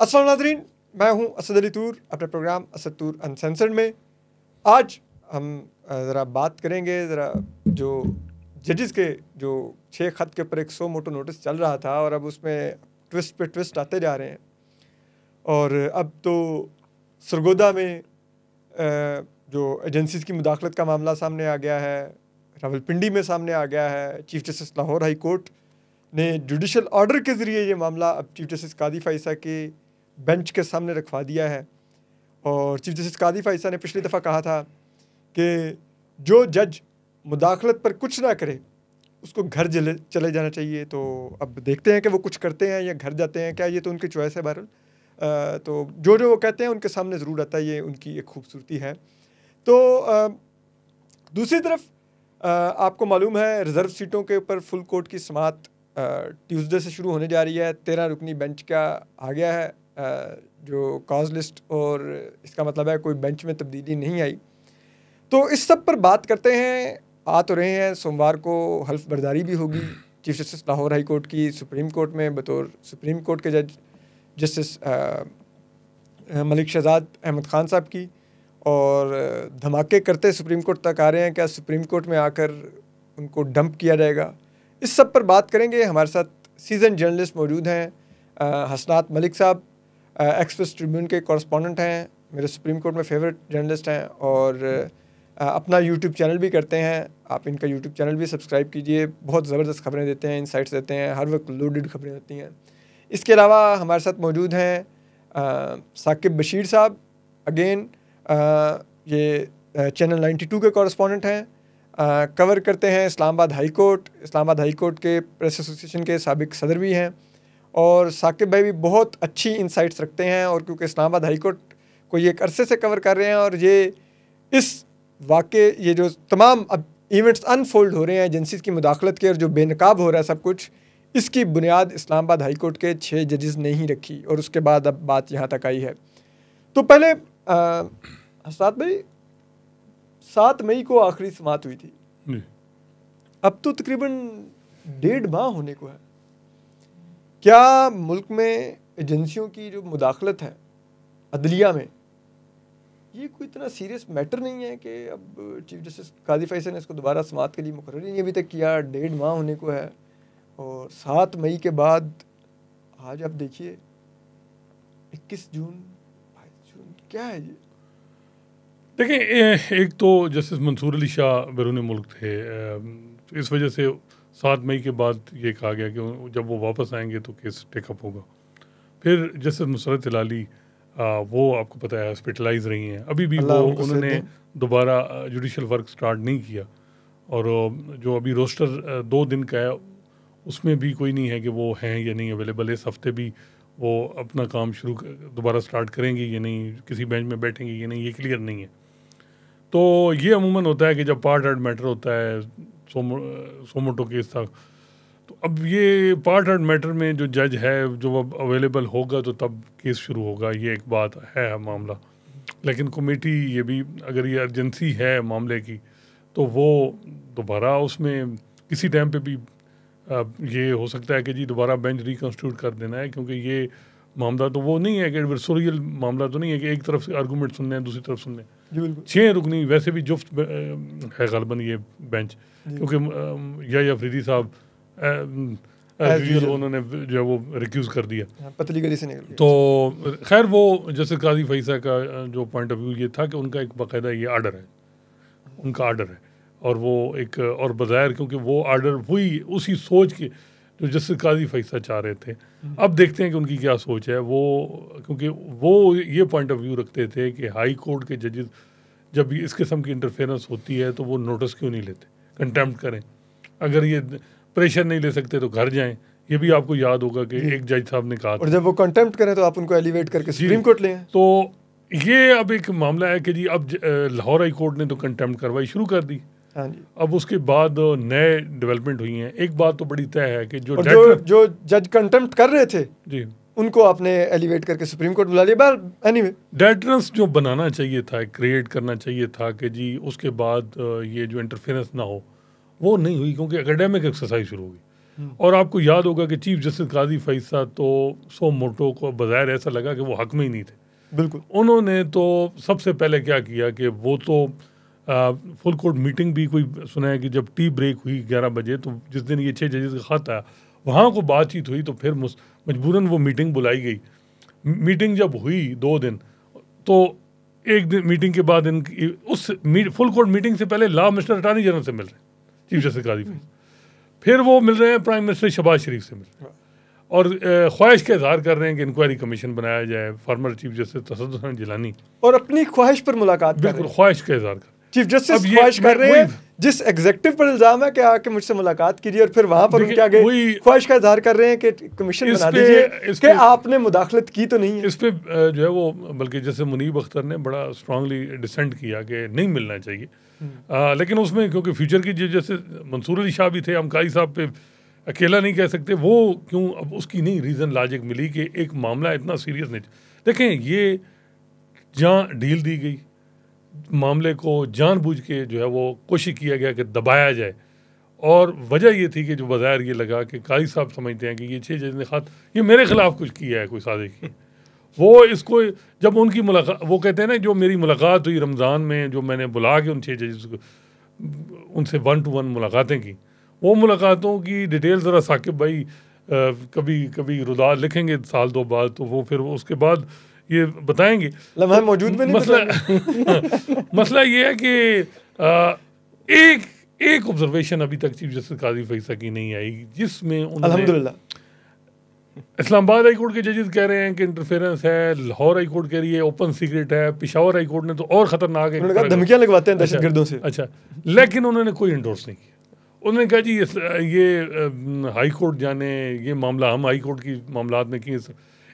अस्सलाम नाज़रीन, मैं हूं असद अली तूर अपने प्रोग्राम असद तूर अनसेंसर्ड में। आज हम ज़रा बात करेंगे ज़रा जो जजेस के जो 6 ख़त के ऊपर एक 100 मोटो नोटिस चल रहा था और अब उसमें ट्विस्ट पे ट्विस्ट आते जा रहे हैं। और अब तो सरगोदा में जो एजेंसीज़ की मुदाखलत का मामला सामने आ गया है, रावलपिंडी में सामने आ गया है। Chief justice Lahore high court ने जुडिशल ऑर्डर के ज़रिए ये मामला अब चीफ जस्टिस कादी फ़ाइसा के बेंच के सामने रखवा दिया है। और चीफ जस्टिस कादी फ़ाइसा ने पिछली दफ़ा कहा था कि जो जज मुदाखलत पर कुछ ना करे उसको घर चले जाना चाहिए। तो अब देखते हैं कि वो कुछ करते हैं या घर जाते हैं, क्या ये तो उनकी चॉइस है। बहरहाल तो जो वो कहते हैं उनके सामने ज़रूर आता है, ये उनकी एक खूबसूरती है। तो दूसरी तरफ आपको मालूम है रिज़र्व सीटों के ऊपर फुल कोर्ट की समाअत ट्यूसडे से शुरू होने जा रही है। 13 रुकनी बेंच का आ गया है जो कॉज लिस्ट, और इसका मतलब है कोई बेंच में तब्दीली नहीं आई। तो इस सब पर बात करते हैं। आ तो रहे हैं, सोमवार को हल्फ बर्दारी भी होगी chief justice Lahore high court की सुप्रीम कोर्ट में बतौर सुप्रीम कोर्ट के जज जस्टिस मलिक शहजाद अहमद ख़ान साहब की। और धमाके करते सुप्रीम कोर्ट तक आ रहे हैं, क्या सुप्रीम कोर्ट में आकर उनको डंप किया जाएगा? इस सब पर बात करेंगे। हमारे साथ सीजन जर्नलिस्ट मौजूद हैं। हसनात मलिक साहब एक्सप्रेस ट्रिब्यून के कॉरेस्पॉन्डेंट हैं, मेरे सुप्रीम कोर्ट में फेवरेट जर्नलिस्ट हैं और अपना यूट्यूब चैनल भी करते हैं। आप इनका यूट्यूब चैनल भी सब्सक्राइब कीजिए, बहुत ज़बरदस्त खबरें देते हैं, इंसाइट्स देते हैं, हर वक्त लोडेड खबरें होती हैं। इसके अलावा हमारे साथ मौजूद हैं साकिब बशीर साहब, अगेन ये चैनल 92 के कॉरेस्पॉन्डेंट हैं। कवर करते हैं Islamabad high court. Islamabad high court के प्रेस एसोसिएशन के साबिक सदर भी हैं। और साकिब भाई भी बहुत अच्छी इंसाइट्स रखते हैं, और क्योंकि इस्लामाबाद हाई कोर्ट को ये एक अरसे से कवर कर रहे हैं और ये इस वाक़े ये जो तमाम अब इवेंट्स अनफोल्ड हो रहे हैं एजेंसीज़ की मुदाखलत के और जो बेनकाब हो रहा है सब कुछ, इसकी बुनियाद इस्लामाबाद हाई कोर्ट के 6 जजेस ने ही रखी और उसके बाद अब बात यहाँ तक आई है। तो पहले हसनात भाई, 7 मई को आखिरी समाअत हुई थी, अब तो तकरीबन 1.5 माह होने को है। क्या मुल्क में एजेंसियों की जो मुदाखलत है अदलिया में, ये कोई इतना सीरियस मैटर नहीं है कि अब चीफ जस्टिस कादी फ़ैसल ने इसको दोबारा समाअत के लिए मुकर्रर ही नहीं अभी तक किया? 1.5 माह होने को है और 7 मई के बाद आज आप देखिए 21 जून 22 जून, क्या है ये? देखिए, एक तो जस्टिस मंसूर अली शाह बैरून मुल्क थे, इस वजह से 7 मई के बाद ये कहा गया कि जब वो वापस आएंगे तो केस टेकअप होगा। फिर जस्टिस नुसरत हिलाली, वो आपको पता है हॉस्पिटलाइज रही हैं, अभी भी वो उन्होंने दोबारा जुडिशल वर्क स्टार्ट नहीं किया। और जो अभी रोस्टर 2 दिन का है उसमें भी कोई नहीं है कि वो हैं या नहीं अवेलेबल। इस हफ्ते भी वो अपना काम शुरू दोबारा स्टार्ट करेंगे या नहीं, किसी बेंच में बैठेंगे या नहीं, ये क्लियर नहीं है। तो ये अमूमन होता है कि जब पार्ट एड मैटर होता है, सोमोटो केस था, तो अब ये पार्ट एड मैटर में जो जज है जो अब अवेलेबल होगा तो तब केस शुरू होगा, ये एक बात है मामला। लेकिन कमेटी ये भी, अगर ये अर्जेंसी है मामले की तो वो दोबारा उसमें किसी टाइम पे भी ये हो सकता है कि जी दोबारा बेंच रिकन्स्टिट्यूट कर देना है, क्योंकि ये मामला तो वो नहीं है कि एडवर्सोरियल मामला तो नहीं है कि एक तरफ से आर्गूमेंट सुनने हैं दूसरी तरफ सुनने। 6 रुकनी वैसे भी जुफ्त है गलबन ये बेंच, क्योंकि या अफरीदी साहब उन्होंने जो है वो रिक्यूज़ कर दिया, पतली गली से निकल। तो खैर वो जैसे कादी फ़ैसा का जो पॉइंट ऑफ व्यू ये था कि उनका एक बाकायदा ये आर्डर है, उनका आर्डर है, और वो एक और बज़ाहिर क्योंकि वो आर्डर हुई उसी सोच के जो जस्टिस कादी फ़ैसा चाह रहे थे। अब देखते हैं कि उनकी क्या सोच है। वो क्योंकि वो ये पॉइंट ऑफ व्यू रखते थे कि हाई कोर्ट के जजेस जब इस किस्म की इंटरफेरेंस होती है तो वो नोटिस क्यों नहीं लेते, कंटेम्प्ट करें, अगर ये प्रेशर नहीं ले सकते तो घर जाएं। ये भी आपको याद होगा कि एक जज साहब ने कहा था, और जब वो कंटेम्प्ट करें तो आप उनको एलिवेट करके सुप्रीम कोर्ट लें। तो ये अब एक मामला है कि जी अब लाहौर हाई कोर्ट ने तो कंटेम्प्ट कार्रवाई शुरू कर दी। हाँ जी। अब उसके बाद नए डेवलपमेंट हुई हैं। एक बात तो बड़ी तय है कि जो जज कंटेम्प्ट कर रहे थे जी उनको आपने एलिवेट करके सुप्रीम कोर्ट बुला लिया। एनीवे, डेटरेंस जो बनाना चाहिए था, क्रिएट करना चाहिए था कि जी उसके बाद ये जो इंटरफेरेंस ना हो, वो नहीं हुई, क्योंकि एकेडमिक एक्सरसाइज शुरू होगी। और आपको याद होगा कि चीफ जस्टिस काजी फैसला तो सो मोटो को बज़ाहिर ऐसा लगा कि वो हक में ही नहीं थे। बिल्कुल। उन्होंने तो सबसे पहले क्या किया कि वो तो फुल कोर्ट मीटिंग भी कोई सुना है कि जब टी ब्रेक हुई 11 बजे, तो जिस दिन ये 6 जजेस का खत आया वहाँ को बातचीत हुई, तो फिर मजबूरन वो मीटिंग बुलाई गई। मीटिंग जब हुई 2 दिन, तो एक दिन मीटिंग के बाद इनकी उस फुल कोर्ट मीटिंग से पहले लॉ मिनिस्टर अटॉर्नी जनरल से मिल रहे हैं, चीफ जस्टिस काजी फैसला, फिर वो मिल रहे हैं प्राइम मिनिस्टर शहबाज शरीफ से मिल रहे हैं और ख्वाहिश का इजहार कर रहे हैं कि इंक्वायरी कमीशन बनाया जाए। Former chief justice Tassaduq Hussain Jillani और अपनी ख्वाहिश पर मुलाकात कर रहे बिल्कुल हैं। ख्वाहिश का इजहार कर चीफ जस्टिस अब ये ख्वाहिश कर रहे हैं, वही- जिस एग्जेक्टिव पर इल्जाम है कि आके मुझसे मुलाकात कीजिए, और फिर वहां पर देखिए, उनके आगे वही- ख्वाहिश का इजहार कर रहे हैं कि कमीशन इस बना पे- दीजिए इस कि पे- आपने मुदाखलत की तो नहीं है। इस पे जो है वो, बल्कि जैसे मुनीब अख्तर ने बड़ा स्ट्रांगली डिसेंट किया कि नहीं मिलना चाहिए। लेकिन उसमें क्योंकि फ्यूचर की जैसे मंसूर अली शाह भी थे, हम काजी साहब पे अकेला नहीं कह सकते, वो क्यों अब उसकी नहीं रीज़न लॉजिक मिली कि एक मामला इतना सीरियस नहीं। देखें, ये जहाँ डील दी गई, मामले को जानबूझ के जो है वो कोशिश किया गया कि दबाया जाए, और वजह ये थी कि जो बज़ाहिर ये लगा कि काजी साहब समझते हैं कि ये 6 जज ने खात ये मेरे खिलाफ कुछ किया है, कोई साजिश की। वो इसको जब उनकी मुलाकात, वो कहते हैं ना, जो मेरी मुलाकात हुई रमज़ान में, जो मैंने बुला के उन 6 जजेस को उनसे 1 to 1 मुलाकातें की, वो मुलाकातों की डिटेल ज़रा साकिब भाई कभी कभी रुदार लिखेंगे साल 2 बाद, तो वो फिर उसके बाद ये बताएंगे। लम्हा मौजूद में नहीं मसला मसला ये है कि एक ऑब्जर्वेशन अभी तक चीफ जस्टिस काजी फैसला की नहीं आई, जिसमें उन्होंने अल्हम्दुलिल्लाह इस्लामाबाद हाई कोर्ट के जजेस कह रहे हैं कि इंटरफेरेंस है, लाहौर हाई कोर्ट कह रही है ओपन सीक्रेट है, पेशावर हाई कोर्ट ने तो और ख़तरनाक है, उन्होंने कहा धमकियां लगवाते हैं दहशतगर्दों से। अच्छा, लेकिन उन्होंने कोई इंडोर्स नहीं किया। उन्होंने कहा जी ये हाई कोर्ट जाने, ये मामला हम हाई कोर्ट की मामलात में किए,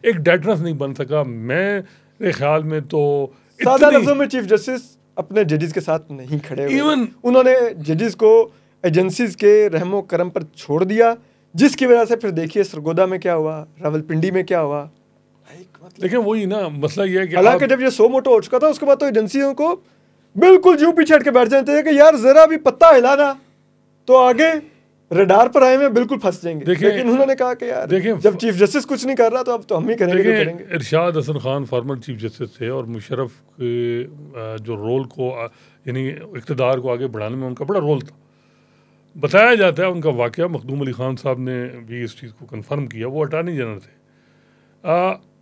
एक डेटरेंस नहीं बन सका। मेरे ख्याल में तो सादा लफ्जों में चीफ जस्टिस अपने जजेस के साथ नहीं खड़े हुए। Even- उन्होंने जजेस को एजेंसीज के रहमो करम पर छोड़ दिया, जिसकी वजह से फिर देखिए सरगोदा में क्या हुआ, रावलपिंडी में क्या हुआ। लेकिन वही ना मसला ये है कि हालांकि जब ये सो मोटो हो चुका था, उसके बाद तो एजेंसियों को बिल्कुल जूं पीछे हट के बैठ जाते थे कि यार जरा भी पत्ता हिलाना तो आगे रडार पर आए में बिल्कुल फंस जाएंगे। लेकिन उन्होंने कहा कि यार जब चीफ जस्टिस कुछ नहीं कर रहा तो अब तो हम ही करेंगे। Irshad Hasan Khan former chief justice थे, और मुशर्रफ के जो रोल को यानी इक़्तिदार को आगे बढ़ाने में उनका बड़ा रोल था। बताया जाता है उनका वाक़या, मखदूम अली खान साहब ने भी इस चीज़ को कन्फर्म किया, वो अटॉर्नी जनरल थे।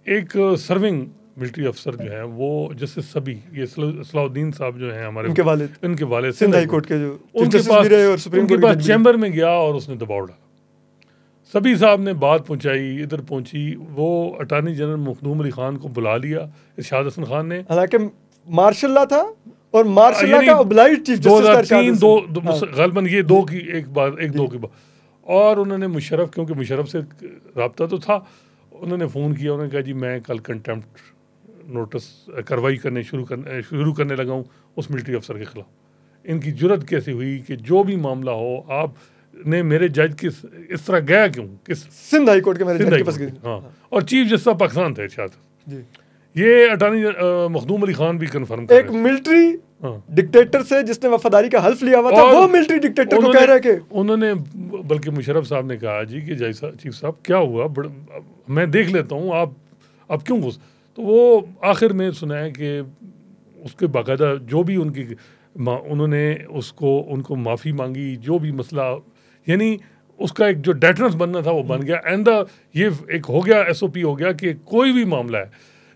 एक सर्विंग मिलिट्री अफसर जो है वो जस्टिस सभी, ये सलाउद्दीन साहब जो हैं हमारे, इनके वालिद सिंध हाई कोर्ट के जो उनके पास भी रहे और सुप्रीम कोर्ट के पास चैम्बर में गया और उसने दबाव डाला। सभी साहब ने बात पहुंचाई, इधर पहुंची, वो अटॉर्नी जनरल मखदूम अली खान को बुला लिया इरशाद हसन खान ने। हालांकि मार्शल लॉ था और मार्शल लॉ का ओब्लाइज चीफ जस्टिस का गलबन ये दो की बात, और उन्होंने मुशर्रफ, क्योंकि मुशर्रफ से रब्ता तो था, उन्होंने फ़ोन किया, उन्होंने कहा जी मैं कल कंटेम्प्ट नोटिस कार्रवाई करने शुरू करने लगा हूँ उस मिलिट्री अफसर के खिलाफ। इनकी जुर्रत कैसे हुई कि जो भी मामला हो आपने मेरे जज के इस तरह गया क्यों, किस सिंध हाई कोर्ट के मेरे जज के पास गए। हाँ, और चीफ जस्टिस पाकिस्तान थे शायद। ये अटॉर्नी मखदूम अली खान भी कंफर्म कर एक मिलिट्री डिक्टेटर से जिसने वफादारी का हल्फ लिया हुआ था, वो मिलिट्री डिक्टेटर को कह रहा है कि उन्होंने, बल्कि मुशर्रफ साहब ने कहा जी कि चीफ साहब क्या हुआ, मैं देख लेता हूँ, आप क्यों घुस। तो वो आखिर में सुना है कि उसके बाकायदा जो भी उन्होंने उनको माफ़ी मांगी, जो भी मसला, यानी उसका एक जो डेटरेंस बनना था वो बन गया। एंड ये एक हो गया, SOP हो गया कि कोई भी मामला है,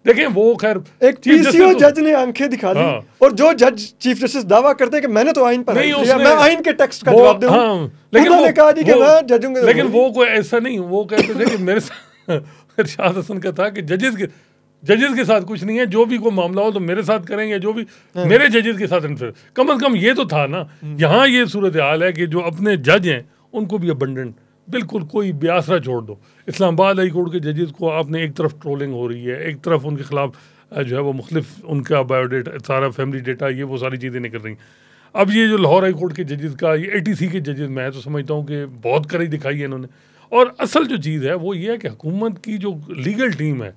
देखें वो खैर एक PCO जज ने आंखें दिखा दी। और जो जज चीफ जस्टिस दावा करते हैं कि मैंने तो आइन पर लिया, मैं आइन के टेक्स्ट का जवाब दूं, उन्होंने कहा कि मैं जजों के, लेकिन वो कोई ऐसा नहीं, वो कहते थे कि मेरे साथ इरशाद हसन का था कि जजेस के साथ कुछ नहीं है, जो भी कोई मामला हो तो मेरे साथ करेंगे, जो भी मेरे जजेस के साथ इंटरफेयर, कम से कम ये तो था ना। यहाँ ये सूरत हाल है कि जो अपने जज हैं उनको भी अबंडेंट, बिल्कुल कोई ब्यासरा छोड़ दो। इस्लामाबाद हाई कोर्ट के जजेस को आपने एक तरफ ट्रोलिंग हो रही है, एक तरफ उनके खिलाफ जो है वो मुख्तलिफ उनका बायोडेटा, सारा फैमिली डेटा, ये वो सारी चीज़ें निकल रही। अब ये जो लाहौर हाई कोर्ट के जजेस का, ये ATC के जजेस, मैं तो समझता हूँ कि बहुत कड़ी दिखाई है इन्होंने। और असल जो चीज़ है वो ये है कि हुकूमत की जो लीगल टीम है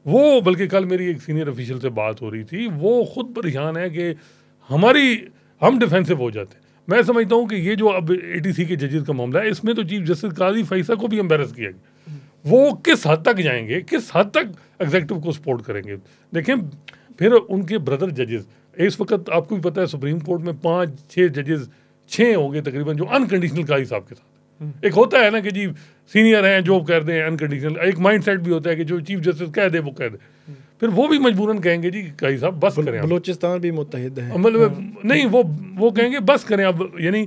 वो, बल्कि कल मेरी एक सीनियर ऑफिशियल से बात हो रही थी, वो खुद परेशान है कि हम डिफेंसिव हो जाते हैं। मैं समझता हूँ कि ये जो अब ATC के जजेस का मामला है, इसमें तो चीफ जस्टिस काजी फैसला को भी एम्बेरस किया गया। वो किस हद तक जाएंगे, किस हद तक एग्जेक्टिव को सपोर्ट करेंगे। देखें, फिर उनके ब्रदर जजेस, इस वक्त आपको भी पता है सुप्रीम कोर्ट में 5-6 जजेस, 6 होंगे तकरीबन, जो अनकंडीशनल काजी साहब के साथ। एक होता है ना कि जी सीनियर हैं जो कर दें अनकंडीशनल, एक माइंडसेट भी होता है कि जो चीफ जस्टिस कह दे वो कह दे, फिर वो भी मजबूरन कहेंगे जी काजी साहब बस करें। बलूचिस्तान भी मुत्तहिद है, मतलब नहीं, वो कहेंगे बस करें अब। यानी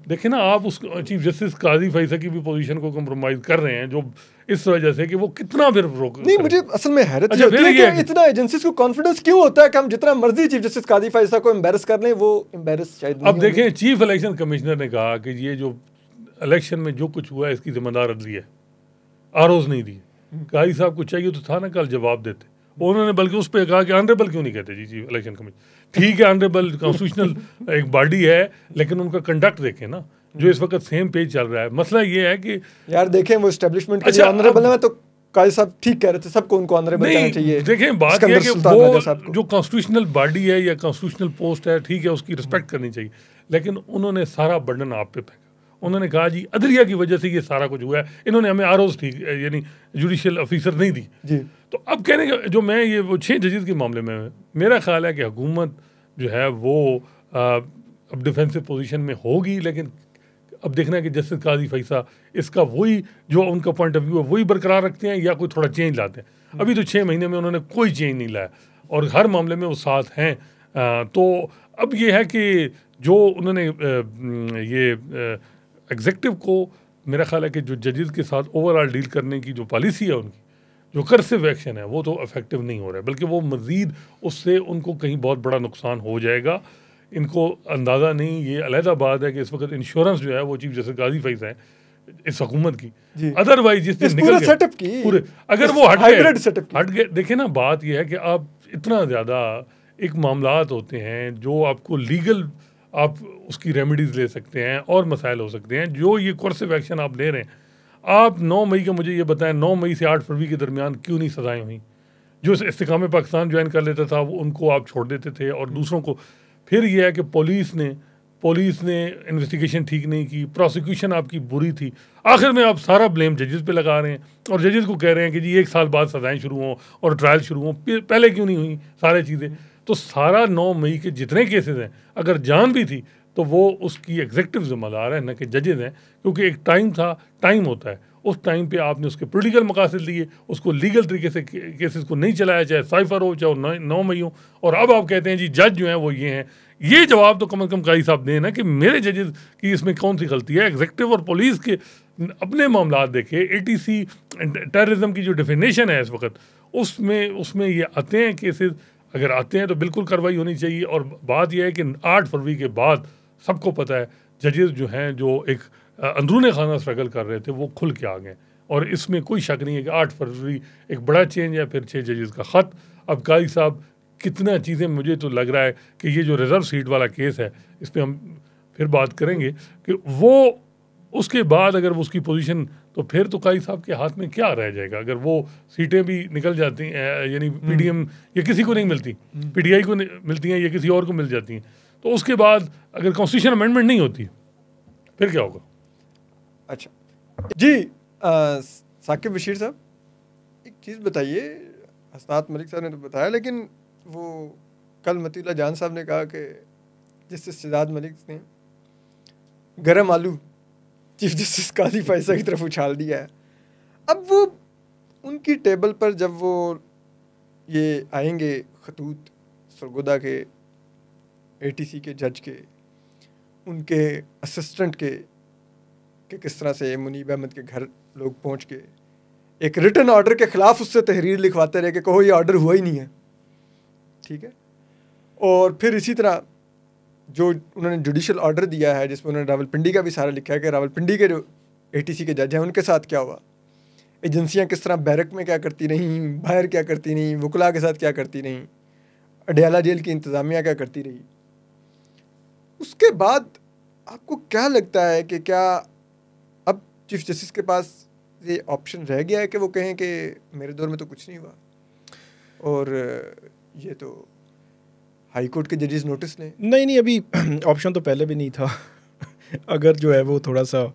देखें ना, आप उस चीफ जस्टिस काजी फैसला की भी पोजीशन को कंप्रोमाइज कर रहे हैं, जो इस वजह से कि वो कितना फिर रोक नहीं। मुझे असल में हैरत अच्छा, होती है कि इतना एजेंसीज को कॉन्फिडेंस क्यों होता है कि हम जितना मर्जी चीफ जस्टिस काजी फैसला को एम्बेरस कर लें, वो एम्बेरस शायद। अब देखें, चीफ इलेक्शन कमिश्नर ने कहा कि ये जो इलेक्शन में जो कुछ हुआ है इसकी जिम्मेदार अदली है, आरोज नहीं दी। काजी साहब को चाहिए तो था ना कल जवाब देते, उन्होंने बल्कि उस पर कहा कि ऑनरेबल क्यों नहीं कहते जी चीफ इलेक्शन कमिश्नर। ठीक है, ऑनरेबल कॉन्स्टिट्यूशनल एक बॉडी है, लेकिन उनका कंडक्ट देखें ना, जो इस वक्त सेम पेज चल रहा है। मसला ये है कि यार देखें, वो एस्टेब्लिशमेंट के लिए ऑनरेबल है, तो काजी साहब ठीक कह रहे थे, सबको उनको ऑनरेबल कहना चाहिए। देखें, बात यह है कि वो जो कॉन्स्टिट्यूशनल बॉडी है या कॉन्स्टिट्यूशनल पोस्ट है, ठीक है, उसकी रिस्पेक्ट करनी चाहिए, लेकिन उन्होंने सारा बर्डन आप पे फेंका। उन्होंने कहा जी अदलिया की वजह से ये सारा कुछ हुआ है, इन्होंने हमें आरोज ठीक यानी जुडिशियल ऑफिसर नहीं दी जी। तो अब कहने का जो मैं ये वो 6 जजेस के मामले में मेरा ख्याल है कि हुकूमत जो है वो अब डिफेंसिव पोजीशन में होगी, लेकिन अब देखना है कि जस्टिस काजी फैसला इसका वही जो उनका पॉइंट ऑफ व्यू है वही बरकरार रखते हैं या कोई थोड़ा चेंज लाते हैं। अभी तो 6 महीने में उन्होंने कोई चेंज नहीं लाया और हर मामले में वो साथ हैं। तो अब ये है कि जो उन्होंने ये एग्जेक्टिव को, मेरा ख्याल है कि जो जजेस के साथ ओवरऑल डील करने की जो पॉलिसी है उनकी, जो कर्सिव एक्शन है, वो तो इफेक्टिव नहीं हो रहा है, बल्कि वो मज़ीद उससे उनको कहीं बहुत बड़ा नुकसान हो जाएगा। इनको अंदाज़ा नहीं, ये अलहदा बात है कि इस वक्त इंश्योरेंस जो है वो चीफ जस्टिस काजी फैसला है इस हुकूमत की। अदरवाइज जिस दिन निकल सेटअप की पूरे, अगर वो हट गए, देखे ना, बात यह है कि आप इतना ज़्यादा एक मामलात होते हैं जो आपको लीगल आप उसकी रेमेडीज़ ले सकते हैं और मसाइल हो सकते हैं। जो ये कर्सिव एक्शन आप ले रहे हैं, आप 9 मई का मुझे ये बताएं, 9 मई से 8 फरवरी के दरमियान क्यों नहीं सजाएं हुई? जो इस्तिकाम पाकिस्तान ज्वाइन कर लेता था वो उनको आप छोड़ देते थे और दूसरों को। फिर यह है कि पुलिस ने इन्वेस्टिगेशन ठीक नहीं की, प्रोसिक्यूशन आपकी बुरी थी, आखिर में आप सारा ब्लेम जजेस पे लगा रहे हैं और जजेस को कह रहे हैं कि जी 1 साल बाद सजाएं शुरू हों और ट्रायल शुरू हों, पहले क्यों नहीं हुई सारी चीज़ें। तो सारा 9 मई के जितने केसेस हैं, अगर जान भी थी तो वो उसकी एग्जेक्टिव जिम्मेदार है, न कि जजेस हैं, क्योंकि एक टाइम होता है, उस टाइम पे आपने उसके पॉलिटिकल मकासद लिए, उसको लीगल तरीके से केसेस को नहीं चलाया, चाहे साइफर हो चाहे 9 मई हो। और अब आप कहते हैं जी जज जो हैं वो ये हैं। ये जवाब तो कम से कम काजी साहब दें ना कि मेरे जजेस की इसमें कौन सी गलती है। एग्जेक्टिव और पुलिस के अपने मामला देखे, ATC टेररिज्म की जो डेफिनेशन है इस वक्त, उसमें ये आते हैं केसेस, अगर आते हैं तो बिल्कुल कार्रवाई होनी चाहिए। और बात यह है कि 8 फरवरी के बाद सबको पता है जजेस जो हैं जो एक अंदरूनी खाना स्ट्रगल कर रहे थे वो खुल के आ गए, और इसमें कोई शक नहीं है कि 8 फरवरी एक बड़ा चेंज है। फिर 6 जजेस का ख़त। अब काजी साहब कितना चीज़ें, मुझे तो लग रहा है कि ये जो रिज़र्व सीट वाला केस है इस पर हम फिर बात करेंगे कि वो उसके बाद अगर वो उसकी पोजीशन, तो फिर तो काजी साहब के हाथ में क्या रह जाएगा अगर वो सीटें भी निकल जाती हैं, यानी PDM या किसी को नहीं मिलती, PTI को मिलती हैं या किसी और को मिल जाती हैं, तो उसके बाद अगर कॉन्स्टिट्यूशन अमेंडमेंट नहीं होती फिर क्या होगा? अच्छा जी, साकिब बशीर साहब एक चीज़ बताइए, हसनात मलिक साहब ने तो बताया, लेकिन वो कल मतीउल्लाह जान साहब ने कहा कि जस्टिस शहजाद मलिक ने गरम आलू चीफ जस्टिस काजी फैसला की तरफ उछाल दिया है। अब वो उनकी टेबल पर जब वो ये आएंगे खतूत सरगोदा के, ATC के जज के, उनके असिस्टेंट के किस तरह से मुनीब अहमद के घर लोग पहुंच के एक रिटन ऑर्डर के ख़िलाफ़ उससे तहरीर लिखवाते रहे कि कहो ये ऑर्डर हुआ ही नहीं है, ठीक है। और फिर इसी तरह जो उन्होंने जुडिशल ऑर्डर दिया है जिसमें उन्होंने रावलपिंडी का भी सारा लिखा है कि रावलपिंडी के जो ATC के जज हैं उनके साथ क्या हुआ, एजेंसियां किस तरह बैरक में क्या करती रहीं, बाहर क्या करती नहीं, वकला के साथ क्या करती नहीं, अडयाला जेल की इंतज़ामिया क्या करती रही। उसके बाद आपको क्या लगता है कि क्या अब चीफ जस्टिस के पास ये ऑप्शन रह गया है कि वो कहें कि मेरे दौर में तो कुछ नहीं हुआ और ये तो हाई कोर्ट के जजेस नोटिस लें? नहीं, अभी ऑप्शन तो पहले भी नहीं था। अगर जो है वो थोड़ा सा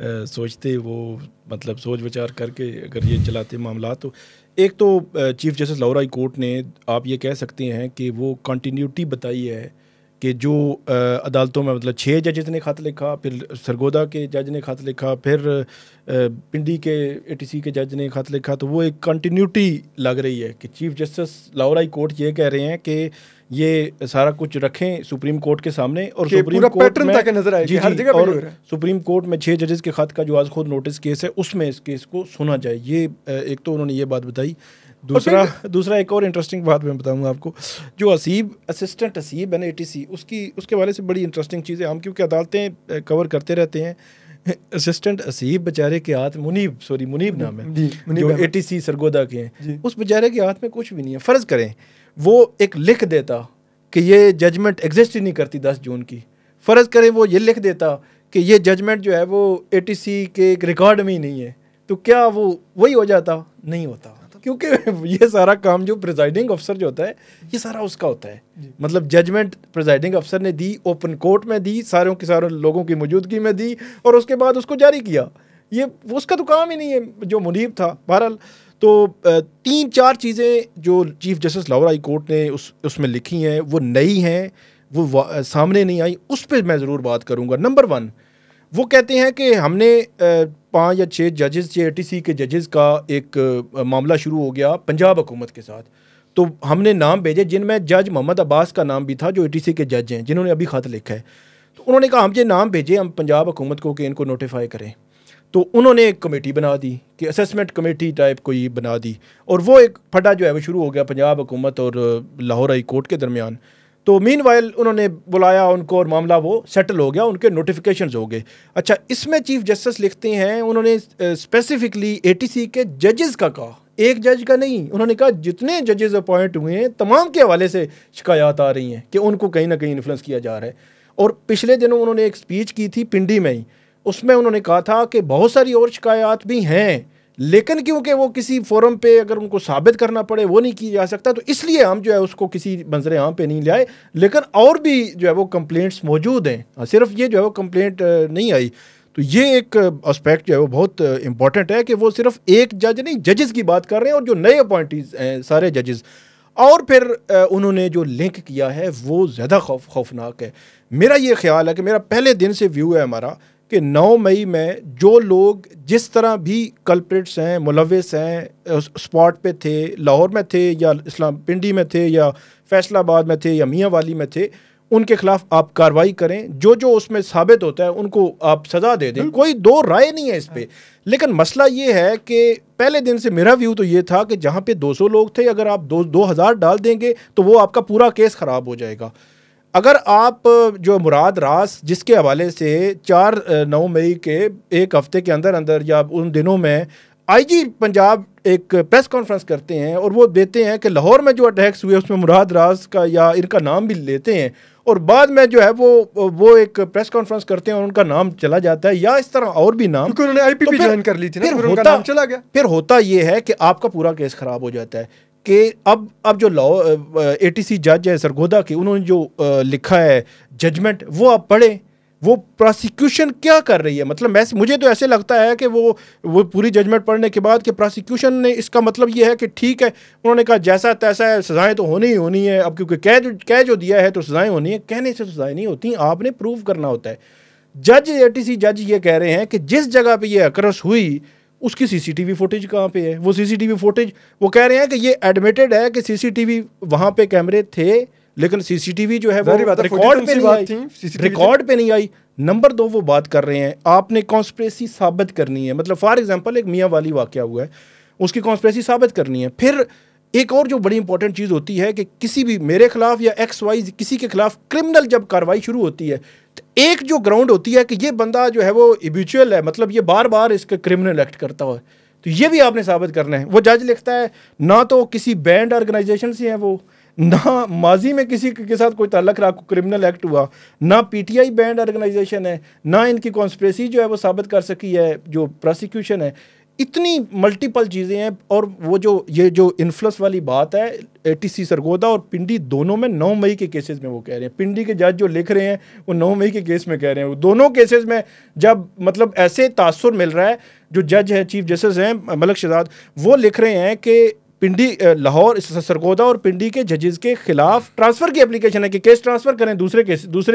सोचते, वो मतलब सोच विचार करके अगर ये चलाते मामला, तो एक तो chief justice Lahore high court ने, आप ये कह सकते हैं कि वो कंटिन्यूटी बताई है कि जो अदालतों में मतलब 6 जजेस ने खत लिखा, फिर सरगोदा के जज ने खत लिखा, फिर पिंडी के एटीसी के जज ने खत लिखा, तो वो एक कंटिन्यूटी लग रही है कि chief justice Lahore high court ये कह रहे हैं कि ये सारा कुछ रखें सुप्रीम कोर्ट के सामने, और सुप्रीम कोर्ट में नजर आए हर जगह और सुप्रीम कोर्ट में 6 जजेस के खत का जो आज खुद नोटिस केस है उसमें इस केस को सुना जाए। ये एक तो उन्होंने ये बात बताई। दूसरा एक और इंटरेस्टिंग बात मैं बताऊंगा आपको, जो असिस्टेंट हसीब है ना एटीसी, उसके वाले से बड़ी इंटरेस्टिंग चीज़ें हम क्योंकि अदालतें कवर करते रहते हैं। असिस्टेंट हसीब बेचारे के हाथ, मुनीब नाम है जो एटीसी सरगोदा के हैं, उस बेचारे के हाथ में कुछ भी नहीं है। फ़र्ज़ करें वो एक लिख देता कि ये जजमेंट एग्जिस्ट ही नहीं करती 10 जून की, फ़र्ज़ करें वो ये लिख देता कि ये जजमेंट जो है वो एटीसी के रिकॉर्ड में ही नहीं है, तो क्या वो वही हो जाता? नहीं होता, क्योंकि ये सारा काम जो प्रिजाइडिंग अफसर जो होता है ये सारा उसका होता है। मतलब जजमेंट प्रिजाइडिंग अफसर ने दी, ओपन कोर्ट में दी, सारों के सारों लोगों की मौजूदगी में दी, और उसके बाद उसको जारी किया। ये उसका तो काम ही नहीं है जो मुनीब था। बहरहाल तो 3-4 चीज़ें जो chief justice Lahore high court ने उसमें लिखी हैं वो नई हैं, वो सामने नहीं आई, उस पर मैं ज़रूर बात करूँगा। नंबर 1, वो कहते हैं कि हमने 5 या 6 जजेस, एटीसी के जजेस का एक मामला शुरू हो गया पंजाब हुकूमत के साथ, तो हमने नाम भेजे जिनमें जज मोहम्मद अब्बास का नाम भी था जो एटीसी के जज हैं जिन्होंने अभी खत लिखा है। तो उन्होंने कहा हम ये नाम भेजे हम पंजाब हुकूमत को कि इनको नोटिफाई करें। तो उन्होंने एक कमेटी बना दी कि असेसमेंट कमेटी टाइप कोई बना दी, और वो एक फटा जो है वो शुरू हो गया पंजाब हुकूमत और लाहौर हाई कोर्ट के दरमियान। तो मीनवाइल उन्होंने बुलाया उनको और मामला वो सेटल हो गया, उनके नोटिफिकेशंस हो गए। अच्छा, इसमें चीफ जस्टिस लिखते हैं, उन्होंने स्पेसिफिकली एटीसी के जजेस का कहा, एक जज का नहीं। उन्होंने कहा जितने जजेस अपॉइंट हुए हैं तमाम के हवाले से शिकायत आ रही हैं कि उनको कहीं ना कहीं इन्फ्लुएंस किया जा रहा है। और पिछले दिनों उन्होंने एक स्पीच की थी पिंडी में ही, उसमें उन्होंने कहा था कि बहुत सारी और शिकायत भी हैं, लेकिन क्योंकि वो किसी फोरम पे अगर उनको साबित करना पड़े वो नहीं किया जा सकता, तो इसलिए हम जो है उसको किसी मंजरे आम पे नहीं लाए। लेकिन और भी जो है वो कंप्लेंट्स मौजूद हैं, सिर्फ ये जो है वो कंप्लेंट नहीं आई। तो ये एक एस्पेक्ट जो है वो बहुत इंपॉर्टेंट है कि वो सिर्फ एक जज नहीं, जजेस की बात कर रहे हैं, और जो नए अपॉइंटीज हैं सारे जजेस। और फिर उन्होंने जो लिंक किया है वो ज़्यादा खौफनाक है। मेरा ये ख्याल है कि मेरा पहले दिन से व्यू है हमारा कि 9 मई में जो लोग जिस तरह भी कल्प्रिट्स हैं, मुलविस हैं, स्पॉट पे थे, लाहौर में थे या इस्लाम पिंडी में थे या फैसलाबाद में थे या मियाँ वाली में थे, उनके खिलाफ आप कार्रवाई करें। जो जो उसमें साबित होता है उनको आप सज़ा दे दें, कोई दो राय नहीं है इस पर। लेकिन मसला ये है कि पहले दिन से मेरा व्यू तो ये था कि जहाँ पे 200 लोग थे, अगर आप 2000 डाल देंगे तो वो आपका पूरा केस ख़राब हो जाएगा। अगर आप जो मुराद रास जिसके हवाले से 4-9 मई के एक हफ्ते के अंदर अंदर या उन दिनों में आईजी पंजाब एक प्रेस कॉन्फ्रेंस करते हैं और वो देते हैं कि लाहौर में जो अटैक्स हुए उसमें मुराद रास का या इनका नाम भी लेते हैं, और बाद में जो है वो एक प्रेस कॉन्फ्रेंस करते हैं और उनका नाम चला जाता है, या इस तरह और भी नाम, क्योंकि उन्होंने आईपीपी ज्वाइन कर ली थी ना, फिर उनका नाम चला गया। फिर होता ये है कि आपका पूरा केस खराब हो जाता है कि अब जो एटीसी जज है सरगोदा के, उन्होंने जो लिखा है जजमेंट वो आप पढ़ें, वो प्रोसिक्यूशन क्या कर रही है। मतलब मुझे तो ऐसे लगता है कि वो पूरी जजमेंट पढ़ने के बाद कि प्रोसिक्यूशन ने इसका मतलब ये है कि ठीक है, उन्होंने कहा जैसा तैसा है, सज़ाएं तो होनी ही होनी है। अब क्योंकि कह जो दिया है तो सज़ाएं होनी है, कहने से सज़ाएं नहीं होती, आपने प्रूव करना होता है। जज एटीसी जज ये कह रहे हैं कि जिस जगह पर यह अक्रस हुई उसकी सीसीटीवी फुटेज कहाँ पे है। वो सीसीटीवी फुटेज वो कह रहे हैं कि ये एडमिटेड है कि सीसीटीवी वहाँ पे कैमरे थे, लेकिन सीसीटीवी जो है वो रिकॉर्ड पे नहीं आई। नंबर 2 वो बात कर रहे हैं आपने कॉन्स्पिरेसी साबित करनी है। मतलब फॉर एग्जांपल एक मियाँ वाली वाकया हुआ है, उसकी कॉन्स्पिरेसी साबित करनी है। फिर एक और जो बड़ी इंपॉर्टेंट चीज़ होती है कि किसी भी मेरे खिलाफ या XY किसी के खिलाफ क्रिमिनल जब कार्रवाई शुरू होती है तो एक जो ग्राउंड होती है कि ये बंदा जो है वो हैबिचुअल है, मतलब ये बार बार इसका क्रिमिनल एक्ट करता हुआ, तो ये भी आपने साबित करना है। वो जज लिखता है ना तो किसी बैंड ऑर्गेनाइजेशन से है वो, ना माजी में किसी के साथ कोई ताल्लुक रहा क्रिमिनल एक्ट हुआ, ना PTI बैंड ऑर्गेनाइजेशन है, ना इनकी कॉन्स्पिरेसी जो है वो साबित कर सकी है जो प्रोसिक्यूशन है। इतनी मल्टीपल चीज़ें हैं। और वो जो ये जो इन्फ्लुएंस वाली बात है, ATC सरगोदा और पिंडी दोनों में 9 मई के केसेस में वो कह रहे हैं, पिंडी के जज जो लिख रहे हैं वो 9 मई के केस में कह रहे हैं। वो दोनों केसेस में जब मतलब ऐसे तासुर मिल रहा है, जो जज है चीफ जस्टिस हैं मलक शहजाद, वो लिख रहे हैं कि पिंडी लाहौर सरगोदा और पिंडी के जजेस के खिलाफ ट्रांसफर की एप्लीकेशन है कि केस ट्रांसफर करें दूसरे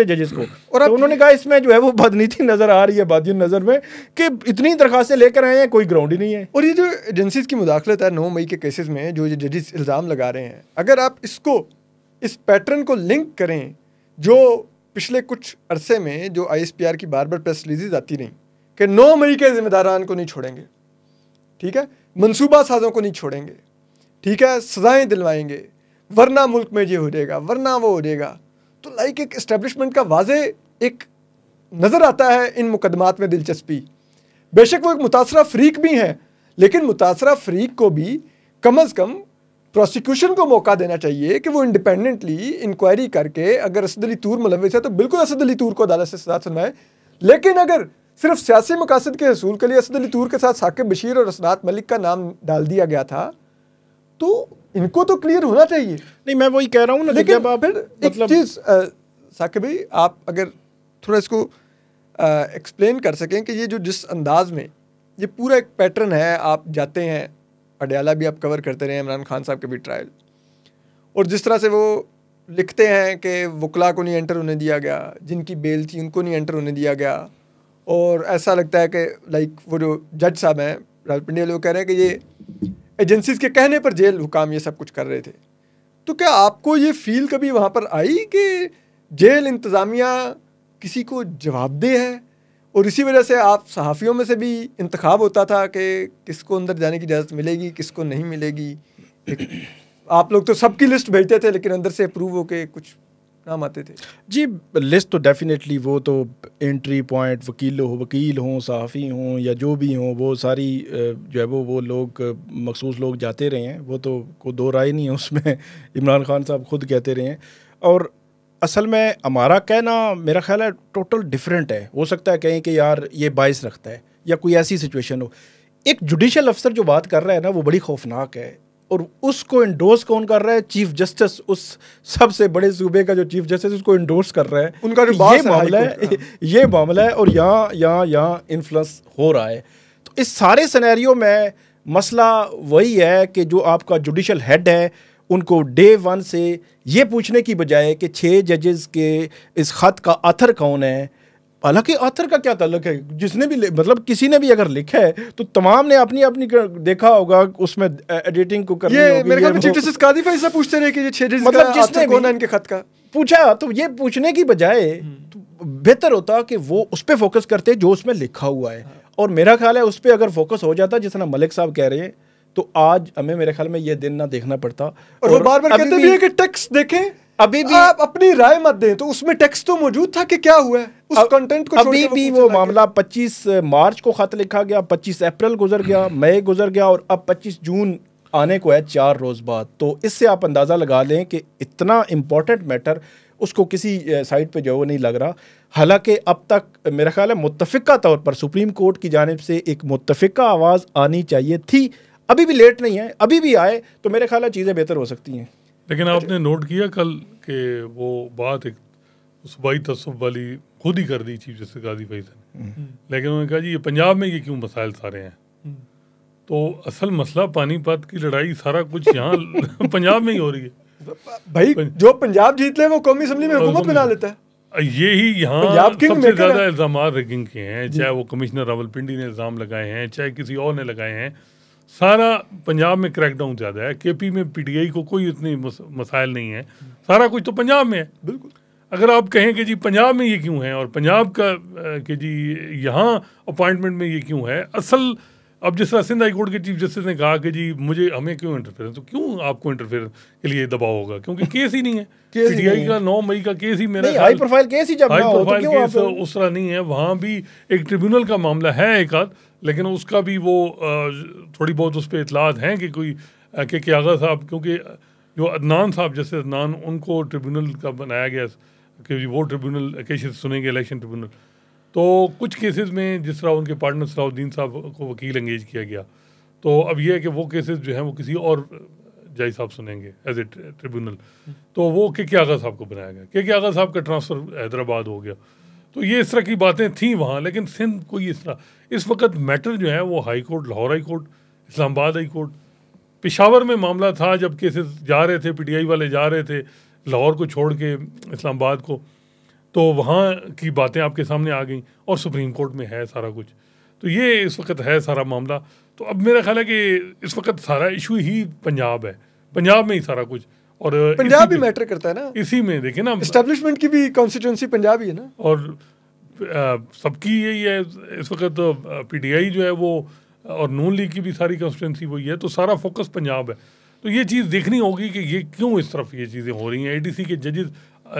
जजेस को। और तो उन्होंने कहा इसमें जो है वो बदनीति नजर आ रही है बादियों नजर में कि इतनी दरखास्तें लेकर आए हैं, कोई ग्राउंड ही नहीं है। और ये जो एजेंसीज की मुदाखलत है 9 मई के केसेस में, जो जजेस इल्ज़ाम लगा रहे हैं, अगर आप इसको इस पैटर्न को लिंक करें जो पिछले कुछ अरसे में जो ISPR की बार बार प्रेस रिलीज आती रही कि 9 मई के जिम्मेदारान को नहीं छोड़ेंगे, ठीक है, मनसूबा साजों को नहीं छोड़ेंगे, ठीक है, सजाएं दिलवाएंगे, वरना मुल्क में ये हो जाएगा, वरना वो हो जाएगा, तो लाइक एक इस्टेब्लिशमेंट का वाजे एक नज़र आता है इन मुकदमात में दिलचस्पी। बेशक वो एक मुतासरा फरीक भी हैं, लेकिन मुतासरा फरीक को भी कम अज़ कम प्रोसिक्यूशन को मौका देना चाहिए कि वो इंडिपेंडेंटली इंक्वायरी करके अगर असद अली तूर मुलविस है तो बिल्कुल असद अली तूर को अदालत से सजा सुनवाए। लेकिन अगर सिर्फ सियासी मकासद के हसूल के लिए असद अली तूर के साथ साकिब बशीर और असनात मलिक का नाम डाल दिया गया था, तो इनको तो क्लियर होना चाहिए। नहीं, मैं वही कह रहा हूँ ना, लेकिन जब आप फिर मतलब एक चीज़ साकिब भाई, आप अगर थोड़ा इसको एक्सप्लेन कर सकें कि ये जो जिस अंदाज में ये पूरा एक पैटर्न है, आप जाते हैं अडयाला भी आप कवर करते रहे, इमरान खान साहब के भी ट्रायल, और जिस तरह से वो लिखते हैं कि वकला को नहीं एंटर होने दिया गया, जिनकी बेल थी उनको नहीं एंटर होने दिया गया, और ऐसा लगता है कि लाइक वो जो जज साहब हैं रावलपिंडी वाले, वो कह रहे हैं कि ये एजेंसीज के कहने पर जेल हुकाम ये सब कुछ कर रहे थे। तो क्या आपको ये फील कभी वहाँ पर आई कि जेल इंतज़ामिया किसी को जवाबदेह है, और इसी वजह से आप सहाफ़ियों में से भी इंतखाब होता था कि किसको अंदर जाने की इजाज़त मिलेगी, किसको नहीं मिलेगी? आप लोग तो सबकी लिस्ट भेजते थे, लेकिन अंदर से अप्रूव होके कुछ नाम आते थे। जी, लिस्ट तो डेफिनेटली वो तो एंट्री पॉइंट वकील हों सहाफ़ी हों या जो भी हों, वो सारी जो है वो लोग मखसूस लोग जाते रहे हैं, वो तो कोई दो राय नहीं है उसमें। इमरान खान साहब खुद कहते रहे हैं। और असल में हमारा कहना मेरा ख्याल है टोटल डिफरेंट है। हो सकता है कहीं कि यार ये बाइस रखता है या कोई ऐसी सिचुएशन हो। एक जुडिशल अफसर जो बात कर रहा है ना, वो बड़ी खौफनाक है, और उसको इंडोर्स कौन कर रहा है? चीफ जस्टिस, उस सबसे बड़े सूबे का जो चीफ जस्टिस उसको इंडोर्स कर रहा है। उनका जो ये मामला है और यहाँ इन्फ्लुएंस हो रहा है। तो इस सारे सिनेरियो में मसला वही है कि जो आपका जुडिशल हेड है, उनको डे वन से ये पूछने की बजाय कि 6 जजेस के इस ख़त का ऑथर कौन है, हालांकि ऑथर का क्या ताल्लुक है, जिसने भी मतलब किसी ने भी अगर लिखा है तो तमाम ने अपनी अपनी देखा होगा, उसमें एडिटिंग को करनी होगी। मेरे ख्याल में चीफ जस्टिस कादी भाई साहब पूछते रहे कि ये 6 जजेस मतलब जिसने कौन है इनके खत का पूछा, तो ये पूछने की बजाय तो बेहतर होता कि वो उस पर फोकस करते जो उसमें लिखा हुआ है। और मेरा ख्याल है उस पर अगर फोकस हो जाता, जिस तरह मलिक साहब कह रहे हैं, तो आज हमें मेरे ख्याल में ये दिन ना देखना पड़ता। और वो बार बार कहते भी है कि टेक्स्ट देखें, अभी भी आप अपनी राय मत दें, तो उसमें टेक्स्ट तो मौजूद था कि क्या हुआ है, उस कंटेंट को अभी भी वो मामला 25 मार्च को खत लिखा गया, 25 अप्रैल गुजर गया, मई गुजर गया, और अब 25 जून आने को है 4 रोज बाद। तो इससे आप अंदाज़ा लगा लें कि इतना इम्पोर्टेंट मैटर उसको किसी साइड पे जो वो नहीं लग रहा। हालांकि अब तक मेरा ख्याल है मुत्तफ़िका तौर पर सुप्रीम कोर्ट की जानिब से एक मुत्तफ़िका आवाज़ आनी चाहिए थी। अभी भी लेट नहीं है, अभी भी आए तो मेरे ख्याल है चीज़ें बेहतर हो सकती हैं। लेकिन आपने नोट किया कल के वो बात एक सूबाई तसव्वुफ वाली खुद ही कर दी चीफ जस्टिस कादी फैसल ने। लेकिन उन्होंने कहा जी ये पंजाब में ये क्यों मसाइल सारे हैं, तो असल मसला पानीपत की लड़ाई सारा कुछ यहाँ पंजाब में ही हो रही है भाई। जो पंजाब जीत ले वो कौमी असम्बली में हुकूमत बना लेता है। यही यहाँ सबसे ज़्यादा इल्ज़ाम रैगिंग के हैं, चाहे वो कमिश्नर रावलपिंडी ने इल्ज़ाम लगाए हैं, चाहे किसी और ने लगाए हैं। सारा पंजाब में क्रैकडाउन ज़्यादा है। केपी में पीटीआई को कोई इतनी मसाइल नहीं है, सारा कुछ तो पंजाब में है। बिल्कुल, अगर आप कहें कि जी पंजाब में ये क्यों है और पंजाब का कि जी यहाँ अपॉइंटमेंट में ये क्यों है, असल अब जिस तरह सिंध हाई कोर्ट के चीफ जस्टिस ने कहा कि जी हमें क्यों इंटरफेरेंस, तो क्यों आपको इंटरफेरेंस के लिए दबाव होगा, क्योंकि केस ही नहीं है। पीटीआई का 9 मई का केस ही मेरा हाई प्रोफाइल केस ही जब हाई प्रोफाइल केस उस तरह नहीं है। वहाँ भी एक ट्रिब्यूनल का मामला है एक आध, लेकिन उसका भी वो थोड़ी बहुत उस पर इतलात हैं कि कोई के आगा साहब, क्योंकि जो अदनान साहब जैसे अदनान, उनको ट्रिब्यूनल का बनाया गया कि वो ट्रिब्यूनल केसेस सुनेंगे, इलेक्शन ट्रिब्यूनल। तो कुछ केसेस में जिस तरह उनके पार्टनर सलाउद्दीन साहब को वकील एंगेज किया गया, तो अब ये है कि वो केसेस जो हैं वो किसी और जज साहब सुनेंगे एज ए ट्रिब्यूनल। तो वो के आगा साहब को बनाया गया, के आगा साहब का ट्रांसफ़र हैदराबाद हो गया। तो ये इस तरह की बातें थी वहाँ, लेकिन सिंध कोई इस तरह इस वक्त मैटर जो है वो high court, Lahore high court, Islamabad high court, Peshawar में मामला था जब केसेस जा रहे थे, पीटीआई वाले जा रहे थे लाहौर को छोड़ के इस्लामाबाद को, तो वहाँ की बातें आपके सामने आ गई और सुप्रीम कोर्ट में है सारा कुछ। तो ये इस वक्त है सारा मामला। तो अब मेरा ख्याल है कि इस वक्त सारा इशू ही पंजाब है, पंजाब में ही सारा कुछ, और पंजाब भी मैटर करता है ना, इसी में देखें ना, एस्टेब्लिशमेंट की भी कॉन्स्टिट्यूंसी पंजाब ही है ना, और सबकी यही है इस वक्त। तो पीटीआई जो है वो और नून लीग की भी सारी कॉन्स्टिट्यूंसी वही है, तो सारा फोकस पंजाब है। तो ये चीज़ देखनी होगी कि ये क्यों इस तरफ ये चीज़ें हो रही हैं। एडीसी के जजेस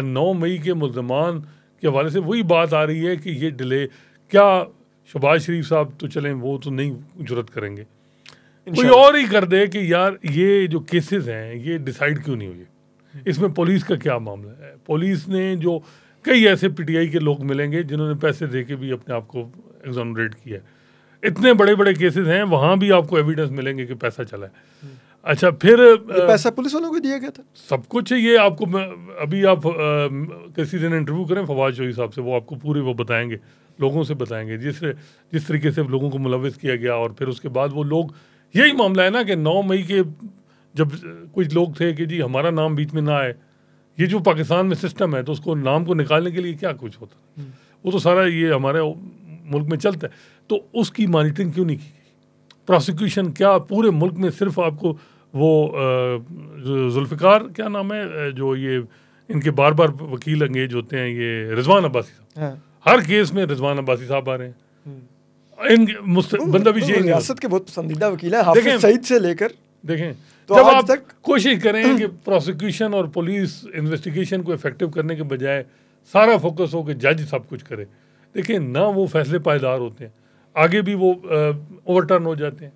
9 मई के मुल्ज़मान के हवाले से वही बात आ रही है कि ये डिले, क्या शहबाज शरीफ साहब तो चलें, वो तो नहीं जुर्रत करेंगे, कोई और ही कर दे कि यार ये जो केसेस हैं ये डिसाइड क्यों नहीं हुए, इसमें पुलिस का क्या मामला है। पुलिस ने जो कई ऐसे पीटीआई के लोग मिलेंगे जिन्होंने पैसे दे के भी अपने आप को एग्जोनरेट किया है, इतने बड़े बड़े केसेस हैं, वहाँ भी आपको एविडेंस मिलेंगे कि पैसा चला है। अच्छा, फिर पैसा पुलिस वालों को दिया गया था, सब कुछ है ये आपको। अभी आप किसी दिन इंटरव्यू करें फवाद चौधरी साहब से, वो आपको पूरे वो बताएंगे, लोगों से बताएंगे जिस तरीके से लोगों को मुलविस किया गया। और फिर उसके बाद वो लोग, यही मामला है ना कि 9 मई के जब कुछ लोग थे कि जी हमारा नाम बीच में ना आए, ये जो पाकिस्तान में सिस्टम है तो उसको नाम को निकालने के लिए क्या कुछ होता है, वो तो सारा ये हमारे मुल्क में चलता है। तो उसकी मॉनिटरिंग क्यों नहीं की गई? प्रोसिक्यूशन क्या पूरे मुल्क में सिर्फ आपको वो जुल्फ़िकार क्या नाम है जो ये इनके बार बार वकील एंगेज होते हैं, ये रिजवान अब्बासी साहब, हर केस में रिजवान अब्बासी साहब आ रहे हैं। बंदा भी रियासत के बहुत पसंदीदा वकील हैं, हाफिज सईद से लेकर देखें। तो जब आज आप तक कोशिश करें कि प्रोसिक्यूशन और पुलिस इन्वेस्टिगेशन को इफेक्टिव करने के बजाय सारा फोकस हो कि जज सब कुछ करे, देखिए ना वो फैसले पायदार होते हैं, आगे भी वो ओवरटर्न हो जाते हैं।